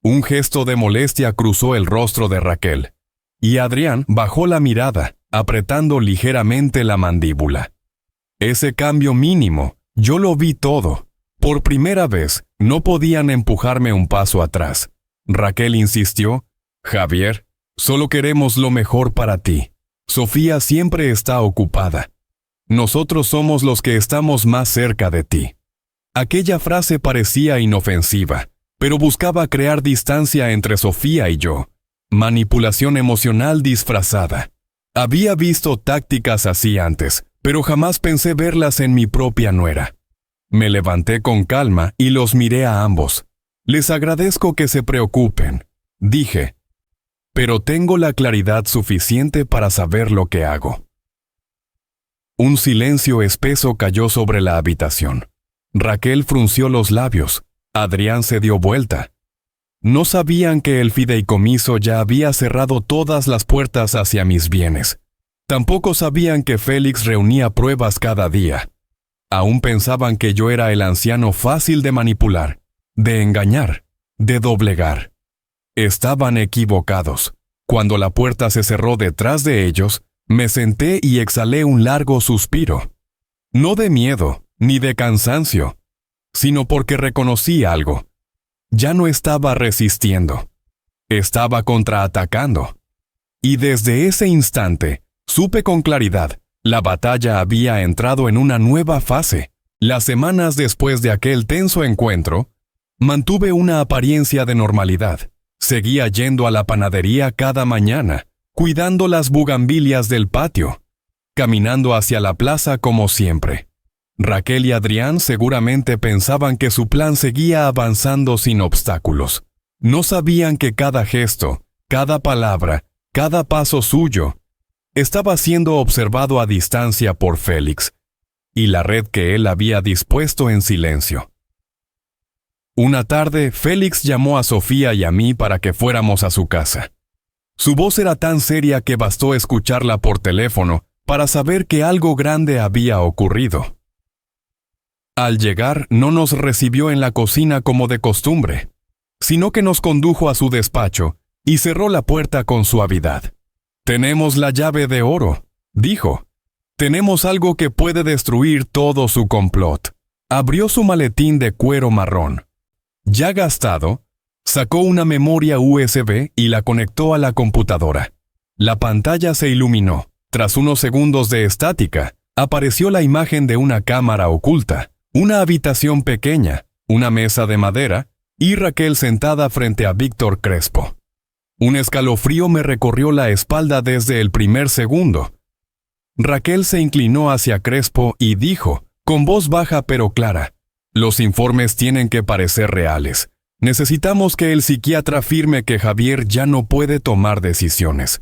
Un gesto de molestia cruzó el rostro de Raquel, y Adrián bajó la mirada, apretando ligeramente la mandíbula. Ese cambio mínimo, yo lo vi todo. Por primera vez, no podían empujarme un paso atrás. Raquel insistió: Javier, solo queremos lo mejor para ti. Sofía siempre está ocupada. Nosotros somos los que estamos más cerca de ti. Aquella frase parecía inofensiva, pero buscaba crear distancia entre Sofía y yo. Manipulación emocional disfrazada. Había visto tácticas así antes, pero jamás pensé verlas en mi propia nuera. Me levanté con calma y los miré a ambos. Les agradezco que se preocupen, dije, pero tengo la claridad suficiente para saber lo que hago. Un silencio espeso cayó sobre la habitación. Raquel frunció los labios. Adrián se dio vuelta. No sabían que el fideicomiso ya había cerrado todas las puertas hacia mis bienes. Tampoco sabían que Félix reunía pruebas cada día. Aún pensaban que yo era el anciano fácil de manipular, de engañar, de doblegar. Estaban equivocados. Cuando la puerta se cerró detrás de ellos, me senté y exhalé un largo suspiro. No de miedo, ni de cansancio, sino porque reconocí algo. Ya no estaba resistiendo. Estaba contraatacando. Y desde ese instante, supe con claridad, la batalla había entrado en una nueva fase. Las semanas después de aquel tenso encuentro, mantuve una apariencia de normalidad. Seguía yendo a la panadería cada mañana, cuidando las bugambilias del patio, caminando hacia la plaza como siempre. Raquel y Adrián seguramente pensaban que su plan seguía avanzando sin obstáculos. No sabían que cada gesto, cada palabra, cada paso suyo, estaba siendo observado a distancia por Félix, y la red que él había dispuesto en silencio. Una tarde, Félix llamó a Sofía y a mí para que fuéramos a su casa. Su voz era tan seria que bastó escucharla por teléfono para saber que algo grande había ocurrido. Al llegar, no nos recibió en la cocina como de costumbre, sino que nos condujo a su despacho y cerró la puerta con suavidad. «Tenemos la llave de oro», dijo. «Tenemos algo que puede destruir todo su complot». Abrió su maletín de cuero marrón. Ya gastado, sacó una memoria USB y la conectó a la computadora. La pantalla se iluminó. Tras unos segundos de estática, apareció la imagen de una cámara oculta, una habitación pequeña, una mesa de madera y Raquel sentada frente a Víctor Crespo. Un escalofrío me recorrió la espalda desde el primer segundo. Raquel se inclinó hacia Crespo y dijo, con voz baja pero clara: «Los informes tienen que parecer reales. Necesitamos que el psiquiatra afirme que Javier ya no puede tomar decisiones.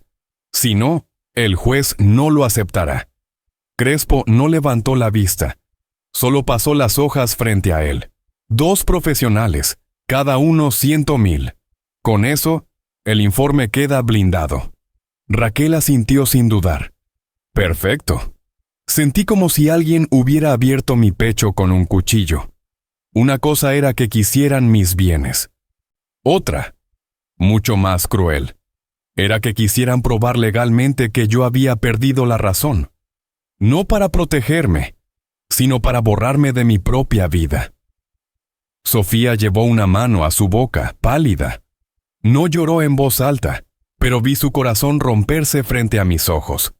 Si no, el juez no lo aceptará». Crespo no levantó la vista. Solo pasó las hojas frente a él. 2 profesionales, cada uno 100,000. Con eso, el informe queda blindado. Raquel asintió sin dudar. Perfecto. Sentí como si alguien hubiera abierto mi pecho con un cuchillo. Una cosa era que quisieran mis bienes. Otra, mucho más cruel, era que quisieran probar legalmente que yo había perdido la razón. No para protegerme, sino para borrarme de mi propia vida. Sofía llevó una mano a su boca, pálida. No lloró en voz alta, pero vi su corazón romperse frente a mis ojos.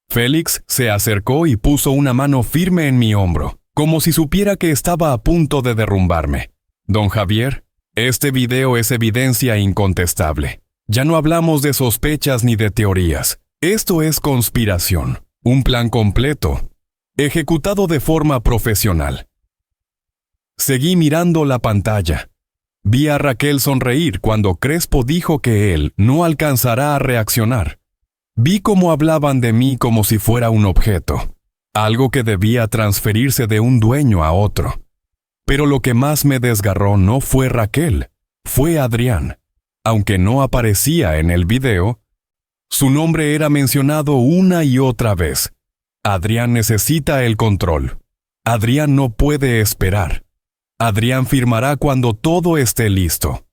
Félix se acercó y puso una mano firme en mi hombro, como si supiera que estaba a punto de derrumbarme. «Don Javier, este video es evidencia incontestable. Ya no hablamos de sospechas ni de teorías. Esto es conspiración, un plan completo, ejecutado de forma profesional». Seguí mirando la pantalla. Vi a Raquel sonreír cuando Crespo dijo que él no alcanzará a reaccionar. Vi cómo hablaban de mí como si fuera un objeto, algo que debía transferirse de un dueño a otro. Pero lo que más me desgarró no fue Raquel, fue Adrián. Aunque no aparecía en el video, su nombre era mencionado una y otra vez. Adrián necesita el control. Adrián no puede esperar. Adrián firmará cuando todo esté listo.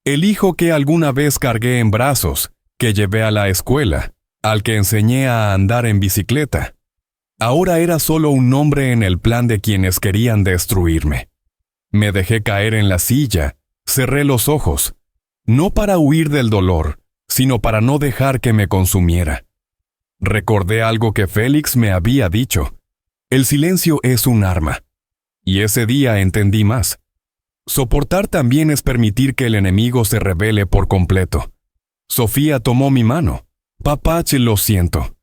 El hijo que alguna vez cargué en brazos, que llevé a la escuela, al que enseñé a andar en bicicleta, ahora era solo un nombre en el plan de quienes querían destruirme. Me dejé caer en la silla, cerré los ojos, no para huir del dolor, sino para no dejar que me consumiera. Recordé algo que Félix me había dicho. El silencio es un arma. Y ese día entendí más. Soportar también es permitir que el enemigo se rebele por completo. Sofía tomó mi mano. Papá, lo siento.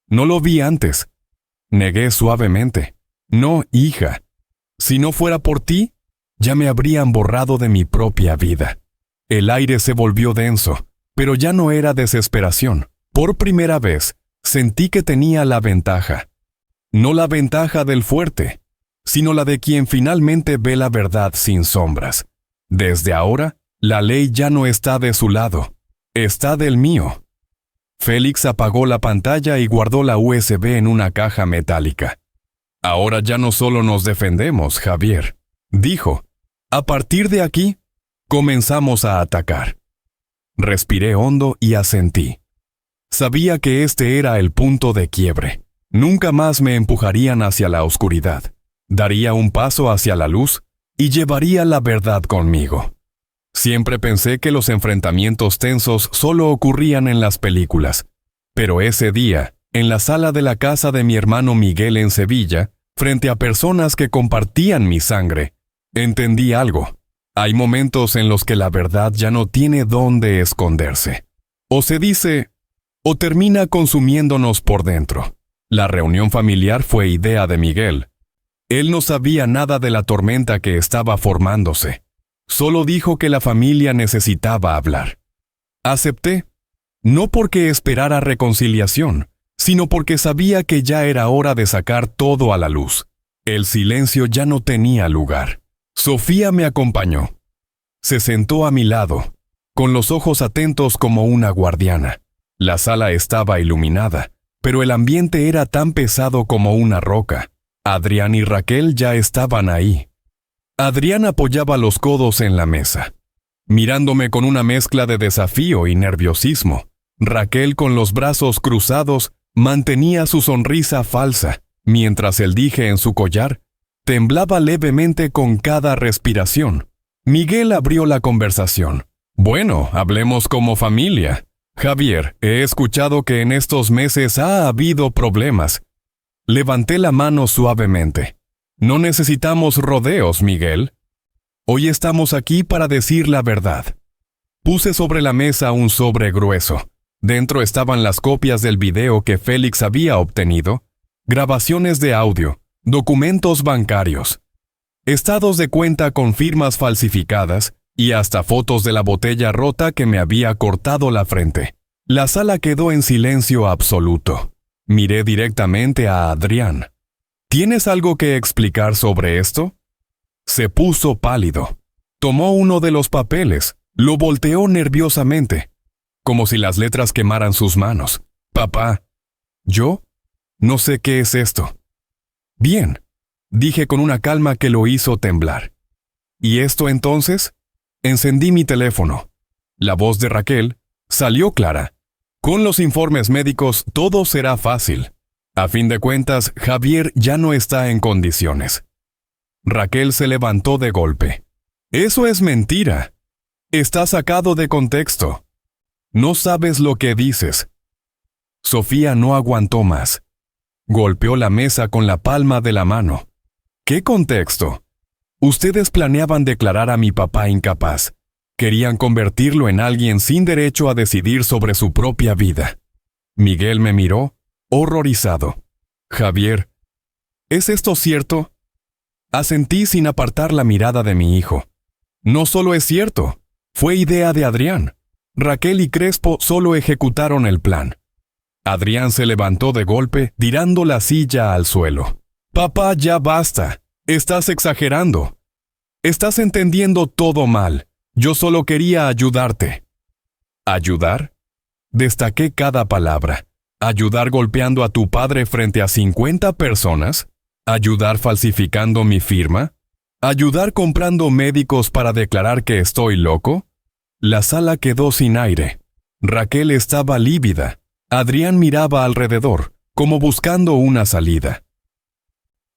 No lo vi antes. Negué suavemente. No, hija. Si no fuera por ti, ya me habrían borrado de mi propia vida. El aire se volvió denso, pero ya no era desesperación. Por primera vez, sentí que tenía la ventaja. No la ventaja del fuerte, sino la de quien finalmente ve la verdad sin sombras. Desde ahora, la ley ya no está de su lado, está del mío. Félix apagó la pantalla y guardó la USB en una caja metálica. Ahora ya no solo nos defendemos, Javier, dijo. A partir de aquí, comenzamos a atacar. Respiré hondo y asentí. Sabía que este era el punto de quiebre. Nunca más me empujarían hacia la oscuridad. Daría un paso hacia la luz y llevaría la verdad conmigo. Siempre pensé que los enfrentamientos tensos solo ocurrían en las películas. Pero ese día, en la sala de la casa de mi hermano Miguel en Sevilla, frente a personas que compartían mi sangre, entendí algo. Hay momentos en los que la verdad ya no tiene dónde esconderse. O se dice, o termina consumiéndonos por dentro. La reunión familiar fue idea de Miguel. Él no sabía nada de la tormenta que estaba formándose. Solo dijo que la familia necesitaba hablar. Acepté, no porque esperara reconciliación, sino porque sabía que ya era hora de sacar todo a la luz. El silencio ya no tenía lugar. Sofía me acompañó. Se sentó a mi lado, con los ojos atentos como una guardiana. La sala estaba iluminada, pero el ambiente era tan pesado como una roca. Adrián y Raquel ya estaban ahí. Adrián apoyaba los codos en la mesa, mirándome con una mezcla de desafío y nerviosismo. Raquel, con los brazos cruzados, mantenía su sonrisa falsa, mientras el dije en su collar temblaba levemente con cada respiración. Miguel abrió la conversación. Bueno, hablemos como familia. Javier, he escuchado que en estos meses ha habido problemas. Levanté la mano suavemente. No necesitamos rodeos, Miguel. Hoy estamos aquí para decir la verdad. Puse sobre la mesa un sobre grueso. Dentro estaban las copias del video que Félix había obtenido, grabaciones de audio, documentos bancarios, estados de cuenta con firmas falsificadas y hasta fotos de la botella rota que me había cortado la frente. La sala quedó en silencio absoluto. Miré directamente a Adrián. ¿Tienes algo que explicar sobre esto? Se puso pálido. Tomó uno de los papeles, lo volteó nerviosamente, como si las letras quemaran sus manos. Papá, ¿yo? No sé qué es esto. Bien, dije con una calma que lo hizo temblar. ¿Y esto entonces? Encendí mi teléfono. La voz de Raquel salió clara. Con los informes médicos todo será fácil. A fin de cuentas, Javier ya no está en condiciones. Raquel se levantó de golpe. Eso es mentira. Está sacado de contexto. No sabes lo que dices. Sofía no aguantó más. Golpeó la mesa con la palma de la mano. ¿Qué contexto? Ustedes planeaban declarar a mi papá incapaz. Querían convertirlo en alguien sin derecho a decidir sobre su propia vida. Miguel me miró, horrorizado. Javier, ¿es esto cierto? Asentí sin apartar la mirada de mi hijo. No solo es cierto, fue idea de Adrián. Raquel y Crespo solo ejecutaron el plan. Adrián se levantó de golpe, tirando la silla al suelo. Papá, ya basta. Estás exagerando. Estás entendiendo todo mal. Yo solo quería ayudarte. ¿Ayudar? Destaqué cada palabra. ¿Ayudar golpeando a tu padre frente a 50 personas? ¿Ayudar falsificando mi firma? ¿Ayudar comprando médicos para declarar que estoy loco? La sala quedó sin aire. Raquel estaba lívida. Adrián miraba alrededor, como buscando una salida.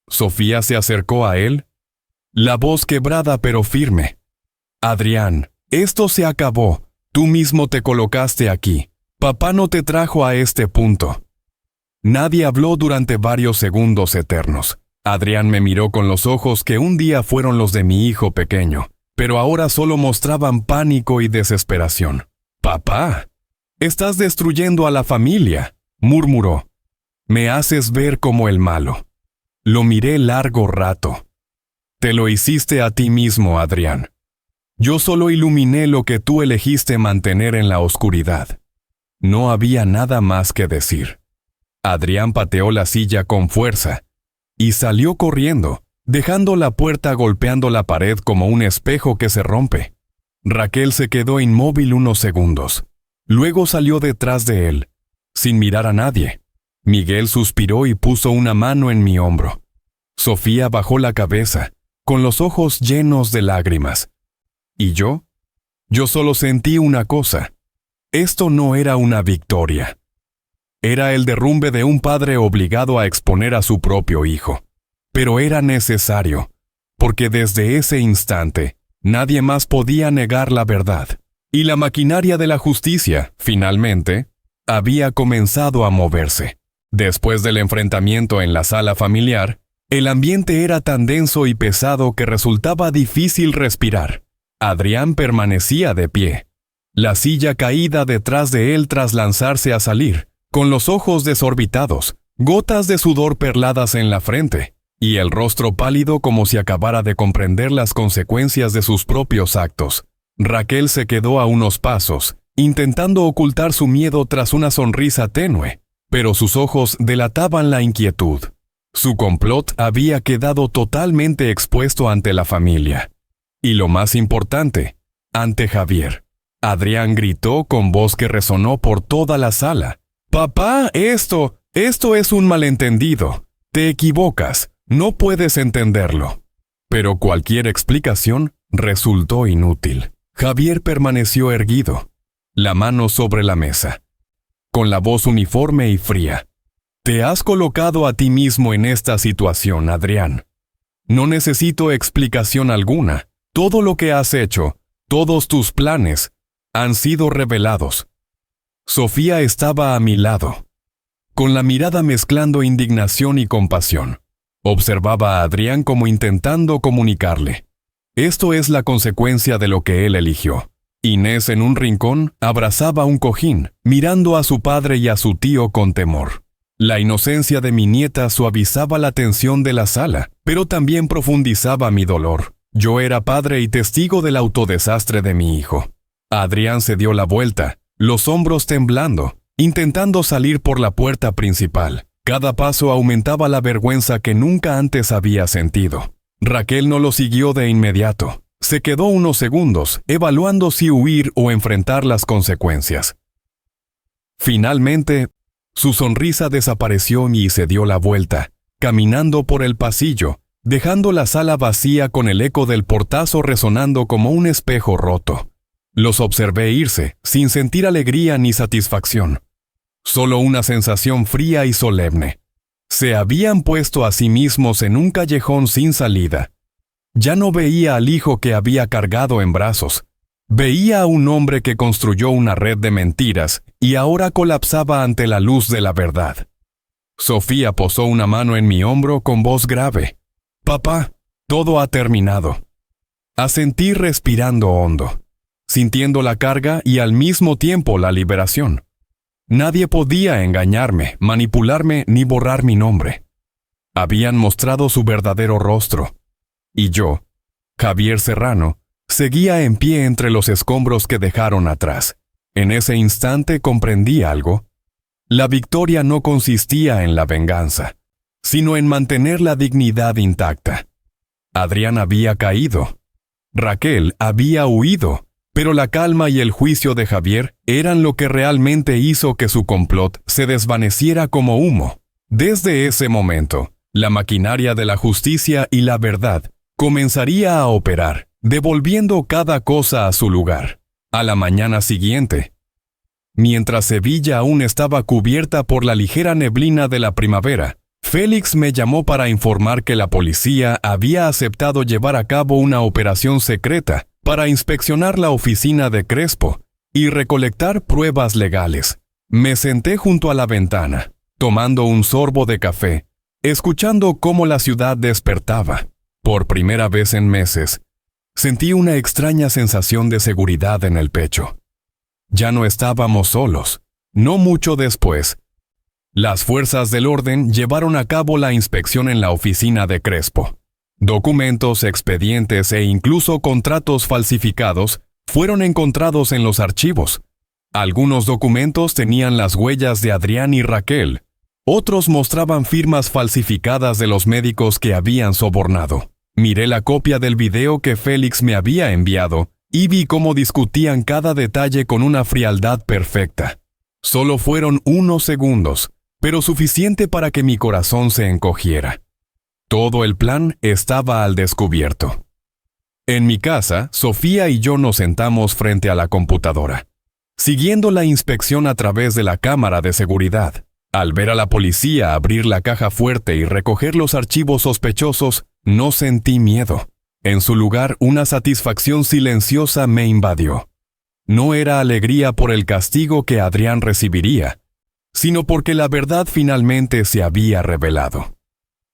Sofía se acercó a él, la voz quebrada pero firme. Adrián, esto se acabó. Tú mismo te colocaste aquí. Papá no te trajo a este punto. Nadie habló durante varios segundos eternos. Adrián me miró con los ojos que un día fueron los de mi hijo pequeño, pero ahora solo mostraban pánico y desesperación. «Papá, estás destruyendo a la familia», murmuró. «Me haces ver como el malo». Lo miré largo rato. «Te lo hiciste a ti mismo, Adrián. Yo solo iluminé lo que tú elegiste mantener en la oscuridad». No había nada más que decir. Adrián pateó la silla con fuerza y salió corriendo, dejando la puerta golpeando la pared como un espejo que se rompe. Raquel se quedó inmóvil unos segundos. Luego salió detrás de él, sin mirar a nadie. Miguel suspiró y puso una mano en mi hombro. Sofía bajó la cabeza, con los ojos llenos de lágrimas. ¿Y yo? Yo solo sentí una cosa. Esto no era una victoria. Era el derrumbe de un padre obligado a exponer a su propio hijo. Pero era necesario, porque desde ese instante, nadie más podía negar la verdad. Y la maquinaria de la justicia, finalmente, había comenzado a moverse. Después del enfrentamiento en la sala familiar, el ambiente era tan denso y pesado que resultaba difícil respirar. Adrián permanecía de pie, la silla caída detrás de él tras lanzarse a salir, con los ojos desorbitados, gotas de sudor perladas en la frente, y el rostro pálido como si acabara de comprender las consecuencias de sus propios actos. Raquel se quedó a unos pasos, intentando ocultar su miedo tras una sonrisa tenue, pero sus ojos delataban la inquietud. Su complot había quedado totalmente expuesto ante la familia. Y lo más importante, ante Javier. Adrián gritó con voz que resonó por toda la sala. «Papá, esto es un malentendido. Te equivocas, no puedes entenderlo». Pero cualquier explicación resultó inútil. Javier permaneció erguido, la mano sobre la mesa, con la voz uniforme y fría. «Te has colocado a ti mismo en esta situación, Adrián. No necesito explicación alguna. Todo lo que has hecho, todos tus planes, han sido revelados». Sofía estaba a mi lado, con la mirada mezclando indignación y compasión. Observaba a Adrián como intentando comunicarle. Esto es la consecuencia de lo que él eligió. Inés en un rincón abrazaba un cojín, mirando a su padre y a su tío con temor. La inocencia de mi nieta suavizaba la tensión de la sala, pero también profundizaba mi dolor. Yo era padre y testigo del autodesastre de mi hijo. Adrián se dio la vuelta, los hombros temblando, intentando salir por la puerta principal. Cada paso aumentaba la vergüenza que nunca antes había sentido. Raquel no lo siguió de inmediato. Se quedó unos segundos, evaluando si huir o enfrentar las consecuencias. Finalmente, su sonrisa desapareció y se dio la vuelta, caminando por el pasillo, dejando la sala vacía con el eco del portazo resonando como un espejo roto. Los observé irse, sin sentir alegría ni satisfacción. Solo una sensación fría y solemne. Se habían puesto a sí mismos en un callejón sin salida. Ya no veía al hijo que había cargado en brazos. Veía a un hombre que construyó una red de mentiras y ahora colapsaba ante la luz de la verdad. Sofía posó una mano en mi hombro con voz grave. «Papá, todo ha terminado». Asentí respirando hondo, sintiendo la carga y al mismo tiempo la liberación. Nadie podía engañarme, manipularme ni borrar mi nombre. Habían mostrado su verdadero rostro. Y yo, Javier Serrano, seguía en pie entre los escombros que dejaron atrás. En ese instante comprendí algo. La victoria no consistía en la venganza, sino en mantener la dignidad intacta. Adrián había caído, Raquel había huido, pero la calma y el juicio de Javier eran lo que realmente hizo que su complot se desvaneciera como humo. Desde ese momento, la maquinaria de la justicia y la verdad comenzaría a operar, devolviendo cada cosa a su lugar. A la mañana siguiente, mientras Sevilla aún estaba cubierta por la ligera neblina de la primavera, Félix me llamó para informar que la policía había aceptado llevar a cabo una operación secreta para inspeccionar la oficina de Crespo y recolectar pruebas legales. Me senté junto a la ventana, tomando un sorbo de café, escuchando cómo la ciudad despertaba. Por primera vez en meses, sentí una extraña sensación de seguridad en el pecho. Ya no estábamos solos. No mucho después, las fuerzas del orden llevaron a cabo la inspección en la oficina de Crespo. Documentos, expedientes e incluso contratos falsificados fueron encontrados en los archivos. Algunos documentos tenían las huellas de Adrián y Raquel. Otros mostraban firmas falsificadas de los médicos que habían sobornado. Miré la copia del video que Félix me había enviado y vi cómo discutían cada detalle con una frialdad perfecta. Solo fueron unos segundos, pero suficiente para que mi corazón se encogiera. Todo el plan estaba al descubierto. En mi casa, Sofía y yo nos sentamos frente a la computadora, siguiendo la inspección a través de la cámara de seguridad. Al ver a la policía abrir la caja fuerte y recoger los archivos sospechosos, no sentí miedo. En su lugar, una satisfacción silenciosa me invadió. No era alegría por el castigo que Adrián recibiría, sino porque la verdad finalmente se había revelado.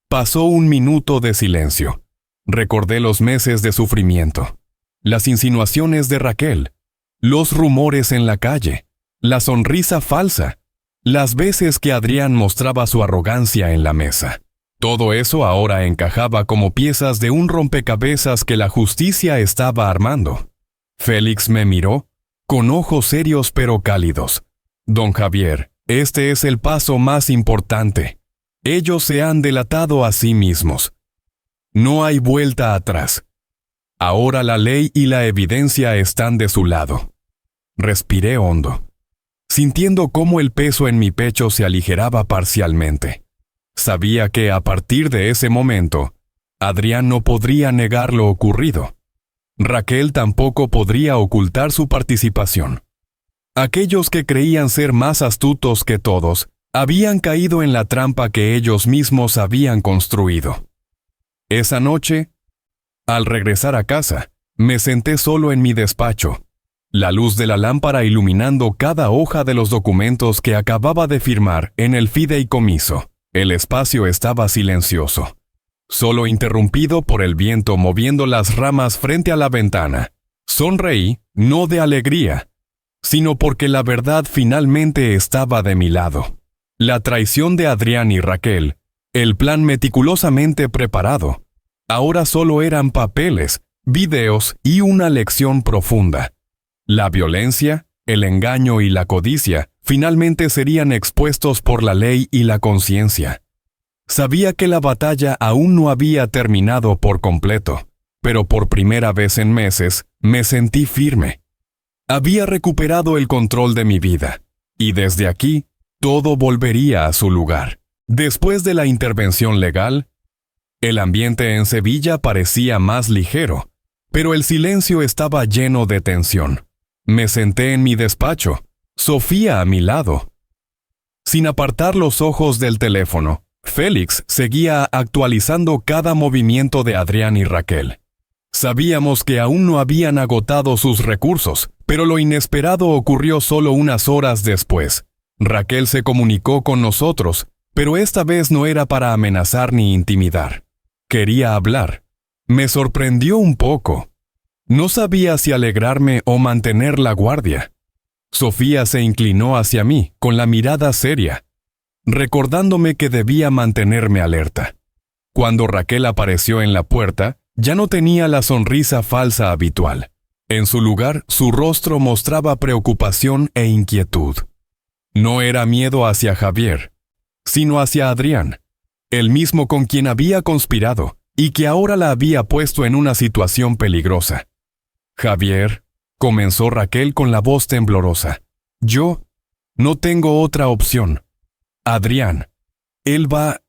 Pasó un minuto de silencio. Recordé los meses de sufrimiento, las insinuaciones de Raquel, los rumores en la calle, la sonrisa falsa, las veces que Adrián mostraba su arrogancia en la mesa. Todo eso ahora encajaba como piezas de un rompecabezas que la justicia estaba armando. Félix me miró, con ojos serios pero cálidos. Don Javier, este es el paso más importante. Ellos se han delatado a sí mismos. No hay vuelta atrás. Ahora la ley y la evidencia están de su lado. Respiré hondo, sintiendo cómo el peso en mi pecho se aligeraba parcialmente. Sabía que a partir de ese momento, Adrián no podría negar lo ocurrido. Raquel tampoco podría ocultar su participación. Aquellos que creían ser más astutos que todos, habían caído en la trampa que ellos mismos habían construido. Esa noche, al regresar a casa, me senté solo en mi despacho, la luz de la lámpara iluminando cada hoja de los documentos que acababa de firmar en el fideicomiso. El espacio estaba silencioso, solo interrumpido por el viento moviendo las ramas frente a la ventana. Sonreí, no de alegría, sino porque la verdad finalmente estaba de mi lado. La traición de Adrián y Raquel, el plan meticulosamente preparado, ahora solo eran papeles, videos y una lección profunda. La violencia, el engaño y la codicia finalmente serían expuestos por la ley y la conciencia. Sabía que la batalla aún no había terminado por completo, pero por primera vez en meses me sentí firme. Había recuperado el control de mi vida, y desde aquí todo volvería a su lugar. Después de la intervención legal, el ambiente en Sevilla parecía más ligero, pero el silencio estaba lleno de tensión. Me senté en mi despacho, Sofía a mi lado. Sin apartar los ojos del teléfono, Félix seguía actualizando cada movimiento de Adrián y Raquel. Sabíamos que aún no habían agotado sus recursos, pero lo inesperado ocurrió solo unas horas después. Raquel se comunicó con nosotros, pero esta vez no era para amenazar ni intimidar. Quería hablar. Me sorprendió un poco. No sabía si alegrarme o mantener la guardia. Sofía se inclinó hacia mí, con la mirada seria, recordándome que debía mantenerme alerta. Cuando Raquel apareció en la puerta, ya no tenía la sonrisa falsa habitual. En su lugar, su rostro mostraba preocupación e inquietud. No era miedo hacia Javier, sino hacia Adrián, el mismo con quien había conspirado y que ahora la había puesto en una situación peligrosa. Javier, comenzó Raquel con la voz temblorosa. Yo no tengo otra opción. Adrián, él va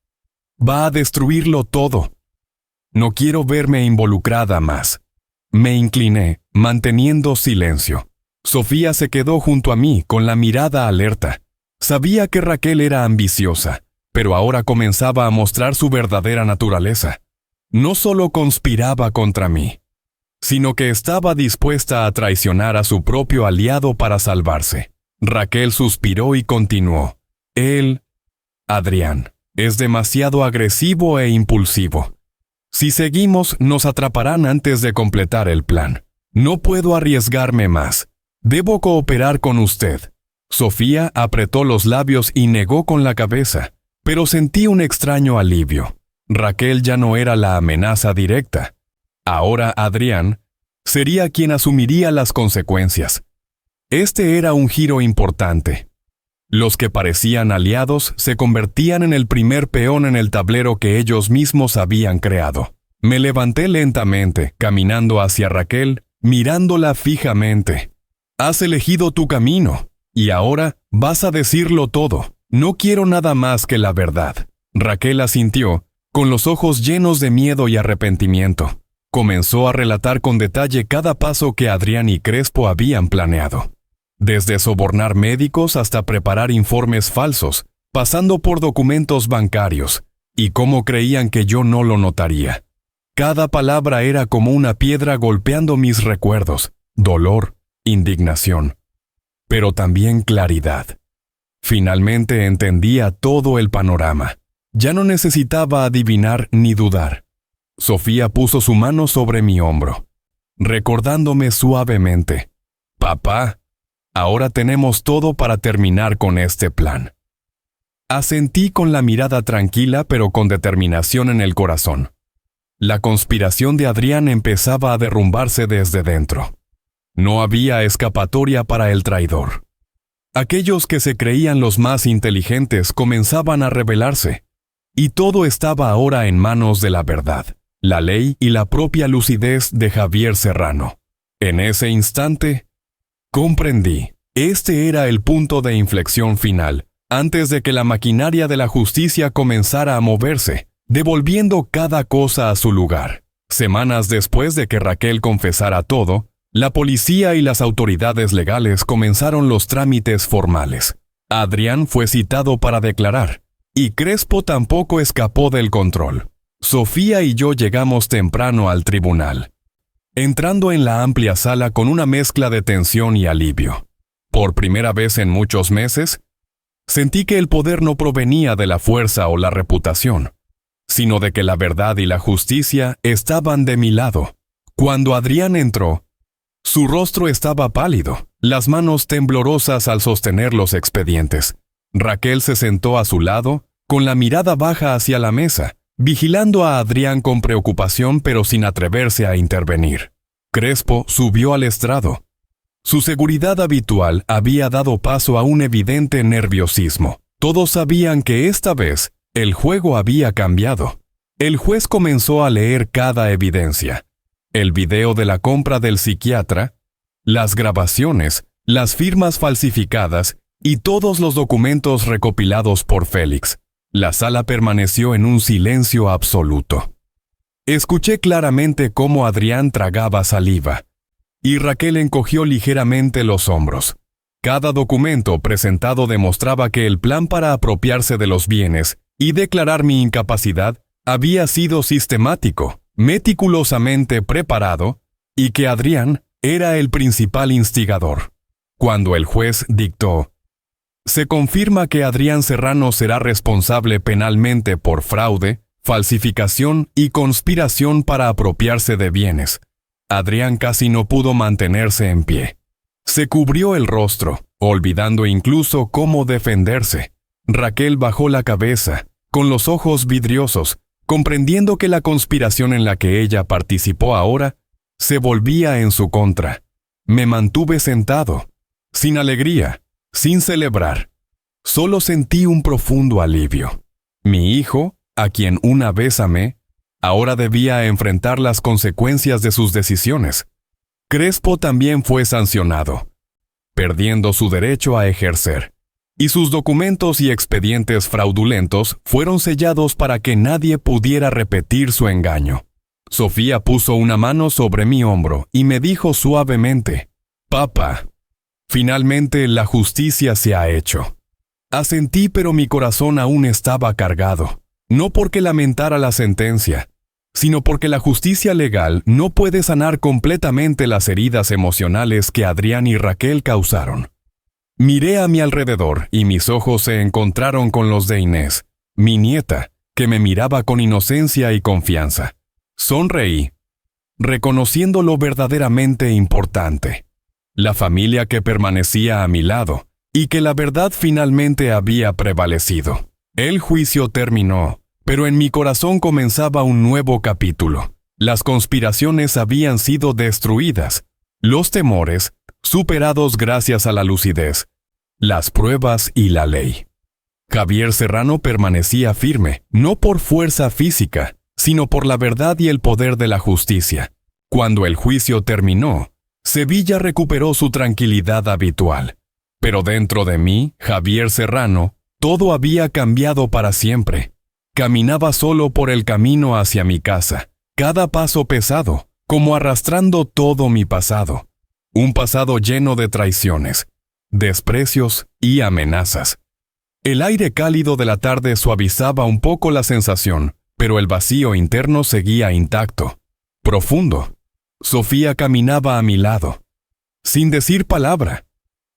a destruirlo todo. No quiero verme involucrada más. Me incliné, manteniendo silencio. Sofía se quedó junto a mí con la mirada alerta. Sabía que Raquel era ambiciosa, pero ahora comenzaba a mostrar su verdadera naturaleza. No solo conspiraba contra mí, sino que estaba dispuesta a traicionar a su propio aliado para salvarse. Raquel suspiró y continuó. Adrián, es demasiado agresivo e impulsivo. Si seguimos, nos atraparán antes de completar el plan. No puedo arriesgarme más. Debo cooperar con usted. Sofía apretó los labios y negó con la cabeza, pero sentí un extraño alivio. Raquel ya no era la amenaza directa. Ahora Adrián sería quien asumiría las consecuencias. Este era un giro importante. Los que parecían aliados se convertían en el primer peón en el tablero que ellos mismos habían creado. Me levanté lentamente, caminando hacia Raquel, mirándola fijamente. Has elegido tu camino, y ahora vas a decirlo todo. No quiero nada más que la verdad. Raquel asintió, con los ojos llenos de miedo y arrepentimiento. Comenzó a relatar con detalle cada paso que Adrián y Crespo habían planeado. Desde sobornar médicos hasta preparar informes falsos, pasando por documentos bancarios, y cómo creían que yo no lo notaría. Cada palabra era como una piedra golpeando mis recuerdos, dolor, indignación, pero también claridad. Finalmente entendía todo el panorama. Ya no necesitaba adivinar ni dudar. Sofía puso su mano sobre mi hombro, recordándome suavemente: «Papá, ahora tenemos todo para terminar con este plan». Asentí con la mirada tranquila pero con determinación en el corazón. La conspiración de Adrián empezaba a derrumbarse desde dentro. No había escapatoria para el traidor. Aquellos que se creían los más inteligentes comenzaban a rebelarse, y todo estaba ahora en manos de la verdad, la ley y la propia lucidez de Javier Serrano. En ese instante, comprendí. Este era el punto de inflexión final, antes de que la maquinaria de la justicia comenzara a moverse, devolviendo cada cosa a su lugar. Semanas después de que Raquel confesara todo, la policía y las autoridades legales comenzaron los trámites formales. Adrián fue citado para declarar, y Crespo tampoco escapó del control. Sofía y yo llegamos temprano al tribunal, entrando en la amplia sala con una mezcla de tensión y alivio. Por primera vez en muchos meses, sentí que el poder no provenía de la fuerza o la reputación, sino de que la verdad y la justicia estaban de mi lado. Cuando Adrián entró, su rostro estaba pálido, las manos temblorosas al sostener los expedientes. Raquel se sentó a su lado, con la mirada baja hacia la mesa, vigilando a Adrián con preocupación pero sin atreverse a intervenir. Crespo subió al estrado. Su seguridad habitual había dado paso a un evidente nerviosismo. Todos sabían que esta vez el juego había cambiado. El juez comenzó a leer cada evidencia: el video de la compra del psiquiatra, las grabaciones, las firmas falsificadas y todos los documentos recopilados por Félix. La sala permaneció en un silencio absoluto. Escuché claramente cómo Adrián tragaba saliva, y Raquel encogió ligeramente los hombros. Cada documento presentado demostraba que el plan para apropiarse de los bienes y declarar mi incapacidad había sido sistemático, meticulosamente preparado, y que Adrián era el principal instigador. Cuando el juez dictó: «Se confirma que Adrián Serrano será responsable penalmente por fraude, falsificación y conspiración para apropiarse de bienes», Adrián casi no pudo mantenerse en pie. Se cubrió el rostro, olvidando incluso cómo defenderse. Raquel bajó la cabeza, con los ojos vidriosos, comprendiendo que la conspiración en la que ella participó ahora se volvía en su contra. Me mantuve sentado, sin alegría, sin celebrar. Solo sentí un profundo alivio. Mi hijo, a quien una vez amé, ahora debía enfrentar las consecuencias de sus decisiones. Crespo también fue sancionado, perdiendo su derecho a ejercer, y sus documentos y expedientes fraudulentos fueron sellados para que nadie pudiera repetir su engaño. Sofía puso una mano sobre mi hombro y me dijo suavemente: «Papá, finalmente la justicia se ha hecho». Asentí, pero mi corazón aún estaba cargado, no porque lamentara la sentencia, sino porque la justicia legal no puede sanar completamente las heridas emocionales que Adrián y Raquel causaron. Miré a mi alrededor y mis ojos se encontraron con los de Inés, mi nieta, que me miraba con inocencia y confianza. Sonreí, reconociendo lo verdaderamente importante: la familia que permanecía a mi lado y que la verdad finalmente había prevalecido. El juicio terminó, pero en mi corazón comenzaba un nuevo capítulo. Las conspiraciones habían sido destruidas, los temores superados gracias a la lucidez, las pruebas y la ley. Javier Serrano permanecía firme, no por fuerza física, sino por la verdad y el poder de la justicia. Cuando el juicio terminó, Sevilla recuperó su tranquilidad habitual. Pero dentro de mí, Javier Serrano, todo había cambiado para siempre. Caminaba solo por el camino hacia mi casa, cada paso pesado, como arrastrando todo mi pasado. Un pasado lleno de traiciones, desprecios y amenazas. El aire cálido de la tarde suavizaba un poco la sensación, pero el vacío interno seguía intacto, profundo. Sofía caminaba a mi lado, sin decir palabra.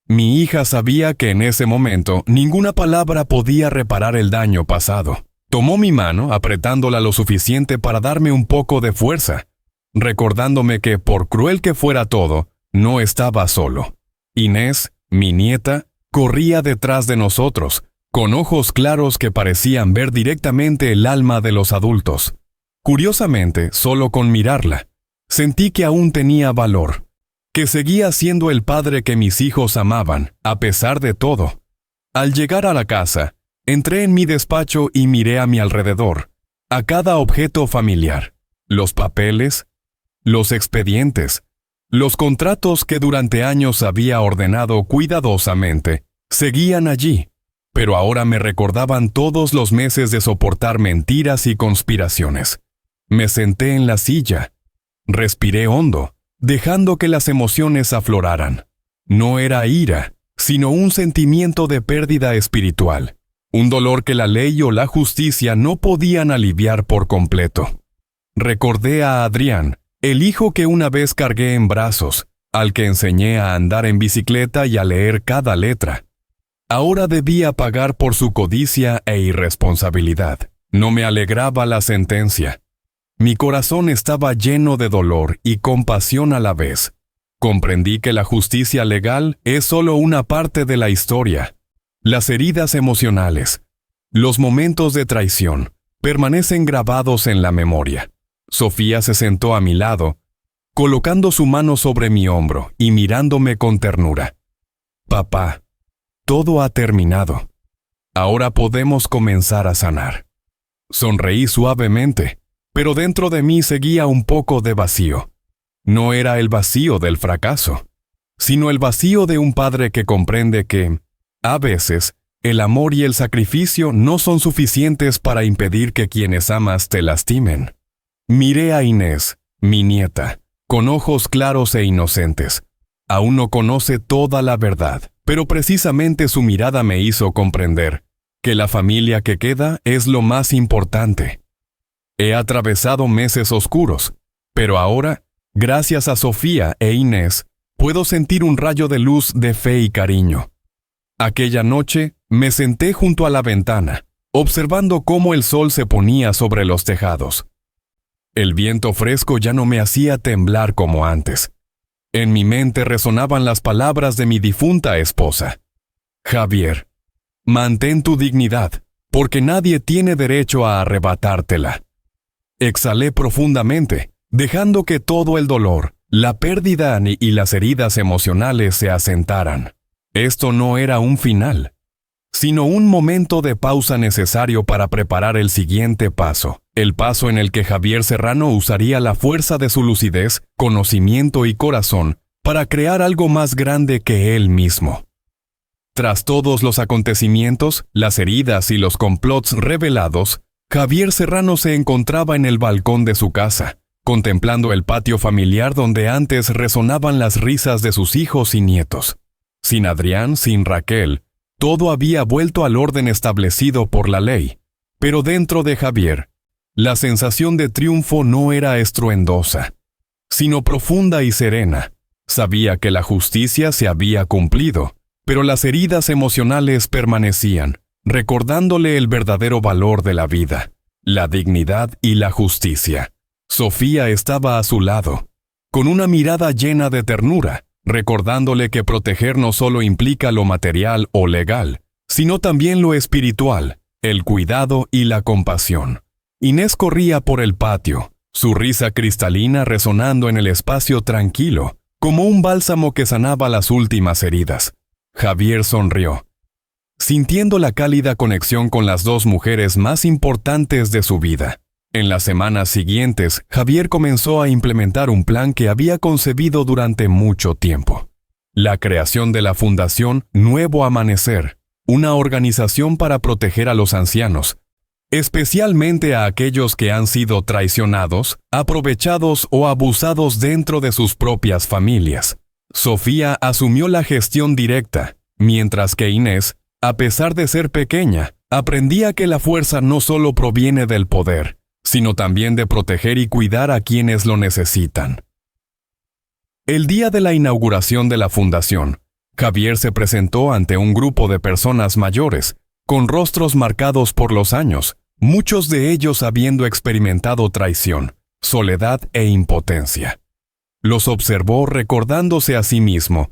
Mi hija sabía que en ese momento ninguna palabra podía reparar el daño pasado. Tomó mi mano, apretándola lo suficiente para darme un poco de fuerza, recordándome que, por cruel que fuera todo, no estaba solo. Inés, mi nieta, corría detrás de nosotros, con ojos claros que parecían ver directamente el alma de los adultos. Curiosamente, solo con mirarla, sentí que aún tenía valor, que seguía siendo el padre que mis hijos amaban, a pesar de todo. Al llegar a la casa, entré en mi despacho y miré a mi alrededor, a cada objeto familiar, los papeles, los expedientes, los contratos que durante años había ordenado cuidadosamente, seguían allí, pero ahora me recordaban todos los meses de soportar mentiras y conspiraciones. Me senté en la silla, respiré hondo, dejando que las emociones afloraran. No era ira, sino un sentimiento de pérdida espiritual, un dolor que la ley o la justicia no podían aliviar por completo. Recordé a Adrián, el hijo que una vez cargué en brazos, al que enseñé a andar en bicicleta y a leer cada letra. Ahora debía pagar por su codicia e irresponsabilidad. No me alegraba la sentencia. Mi corazón estaba lleno de dolor y compasión a la vez. Comprendí que la justicia legal es solo una parte de la historia. Las heridas emocionales, los momentos de traición, permanecen grabados en la memoria. Sofía se sentó a mi lado, colocando su mano sobre mi hombro y mirándome con ternura. «Papá, todo ha terminado. Ahora podemos comenzar a sanar». Sonreí suavemente, pero dentro de mí seguía un poco de vacío. No era el vacío del fracaso, sino el vacío de un padre que comprende que, a veces, el amor y el sacrificio no son suficientes para impedir que quienes amas te lastimen. Miré a Inés, mi nieta, con ojos claros e inocentes. Aún no conoce toda la verdad, pero precisamente su mirada me hizo comprender que la familia que queda es lo más importante. He atravesado meses oscuros, pero ahora, gracias a Sofía e Inés, puedo sentir un rayo de luz de fe y cariño. Aquella noche, me senté junto a la ventana, observando cómo el sol se ponía sobre los tejados. El viento fresco ya no me hacía temblar como antes. En mi mente resonaban las palabras de mi difunta esposa. «Javier, mantén tu dignidad, porque nadie tiene derecho a arrebatártela». Exhalé profundamente, dejando que todo el dolor, la pérdida y las heridas emocionales se asentaran. Esto no era un final, sino un momento de pausa necesario para preparar el siguiente paso, el paso en el que Javier Serrano usaría la fuerza de su lucidez, conocimiento y corazón para crear algo más grande que él mismo. Tras todos los acontecimientos, las heridas y los complots revelados, Javier Serrano se encontraba en el balcón de su casa, contemplando el patio familiar donde antes resonaban las risas de sus hijos y nietos. Sin Adrián, sin Raquel, todo había vuelto al orden establecido por la ley. Pero dentro de Javier, la sensación de triunfo no era estruendosa, sino profunda y serena. Sabía que la justicia se había cumplido, pero las heridas emocionales permanecían, recordándole el verdadero valor de la vida, la dignidad y la justicia. Sofía estaba a su lado, con una mirada llena de ternura, recordándole que proteger no solo implica lo material o legal, sino también lo espiritual, el cuidado y la compasión. Inés corría por el patio, su risa cristalina resonando en el espacio tranquilo, como un bálsamo que sanaba las últimas heridas. Javier sonrió, sintiendo la cálida conexión con las dos mujeres más importantes de su vida. En las semanas siguientes, Javier comenzó a implementar un plan que había concebido durante mucho tiempo. La creación de la Fundación Nuevo Amanecer, una organización para proteger a los ancianos, especialmente a aquellos que han sido traicionados, aprovechados o abusados dentro de sus propias familias. Sofía asumió la gestión directa, mientras que Inés, a pesar de ser pequeña, aprendía que la fuerza no solo proviene del poder, sino también de proteger y cuidar a quienes lo necesitan. El día de la inauguración de la fundación, Javier se presentó ante un grupo de personas mayores, con rostros marcados por los años, muchos de ellos habiendo experimentado traición, soledad e impotencia. Los observó recordándose a sí mismo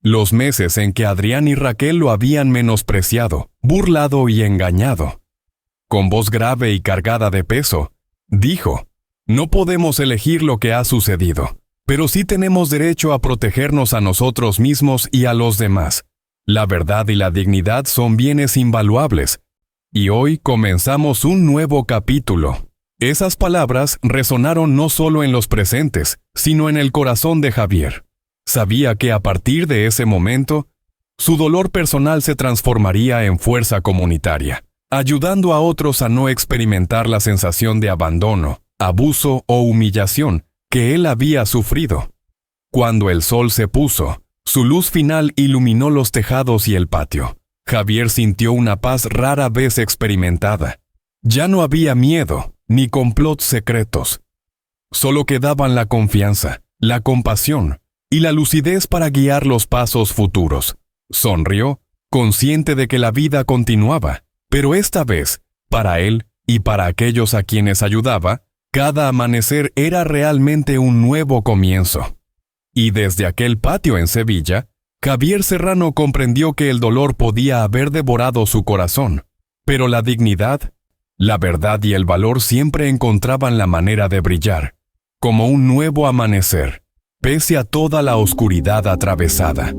los meses en que Adrián y Raquel lo habían menospreciado, burlado y engañado. Con voz grave y cargada de peso, dijo: «No podemos elegir lo que ha sucedido, pero sí tenemos derecho a protegernos a nosotros mismos y a los demás. La verdad y la dignidad son bienes invaluables, y hoy comenzamos un nuevo capítulo». Esas palabras resonaron no solo en los presentes, sino en el corazón de Javier. Sabía que a partir de ese momento, su dolor personal se transformaría en fuerza comunitaria, ayudando a otros a no experimentar la sensación de abandono, abuso o humillación que él había sufrido. Cuando el sol se puso, su luz final iluminó los tejados y el patio. Javier sintió una paz rara vez experimentada. Ya no había miedo, ni complots secretos. Solo quedaban la confianza, la compasión y la lucidez para guiar los pasos futuros. Sonrió, consciente de que la vida continuaba, pero esta vez, para él y para aquellos a quienes ayudaba, cada amanecer era realmente un nuevo comienzo. Y desde aquel patio en Sevilla, Javier Serrano comprendió que el dolor podía haber devorado su corazón, pero la dignidad, la verdad y el valor siempre encontraban la manera de brillar, como un nuevo amanecer, pese a toda la oscuridad atravesada.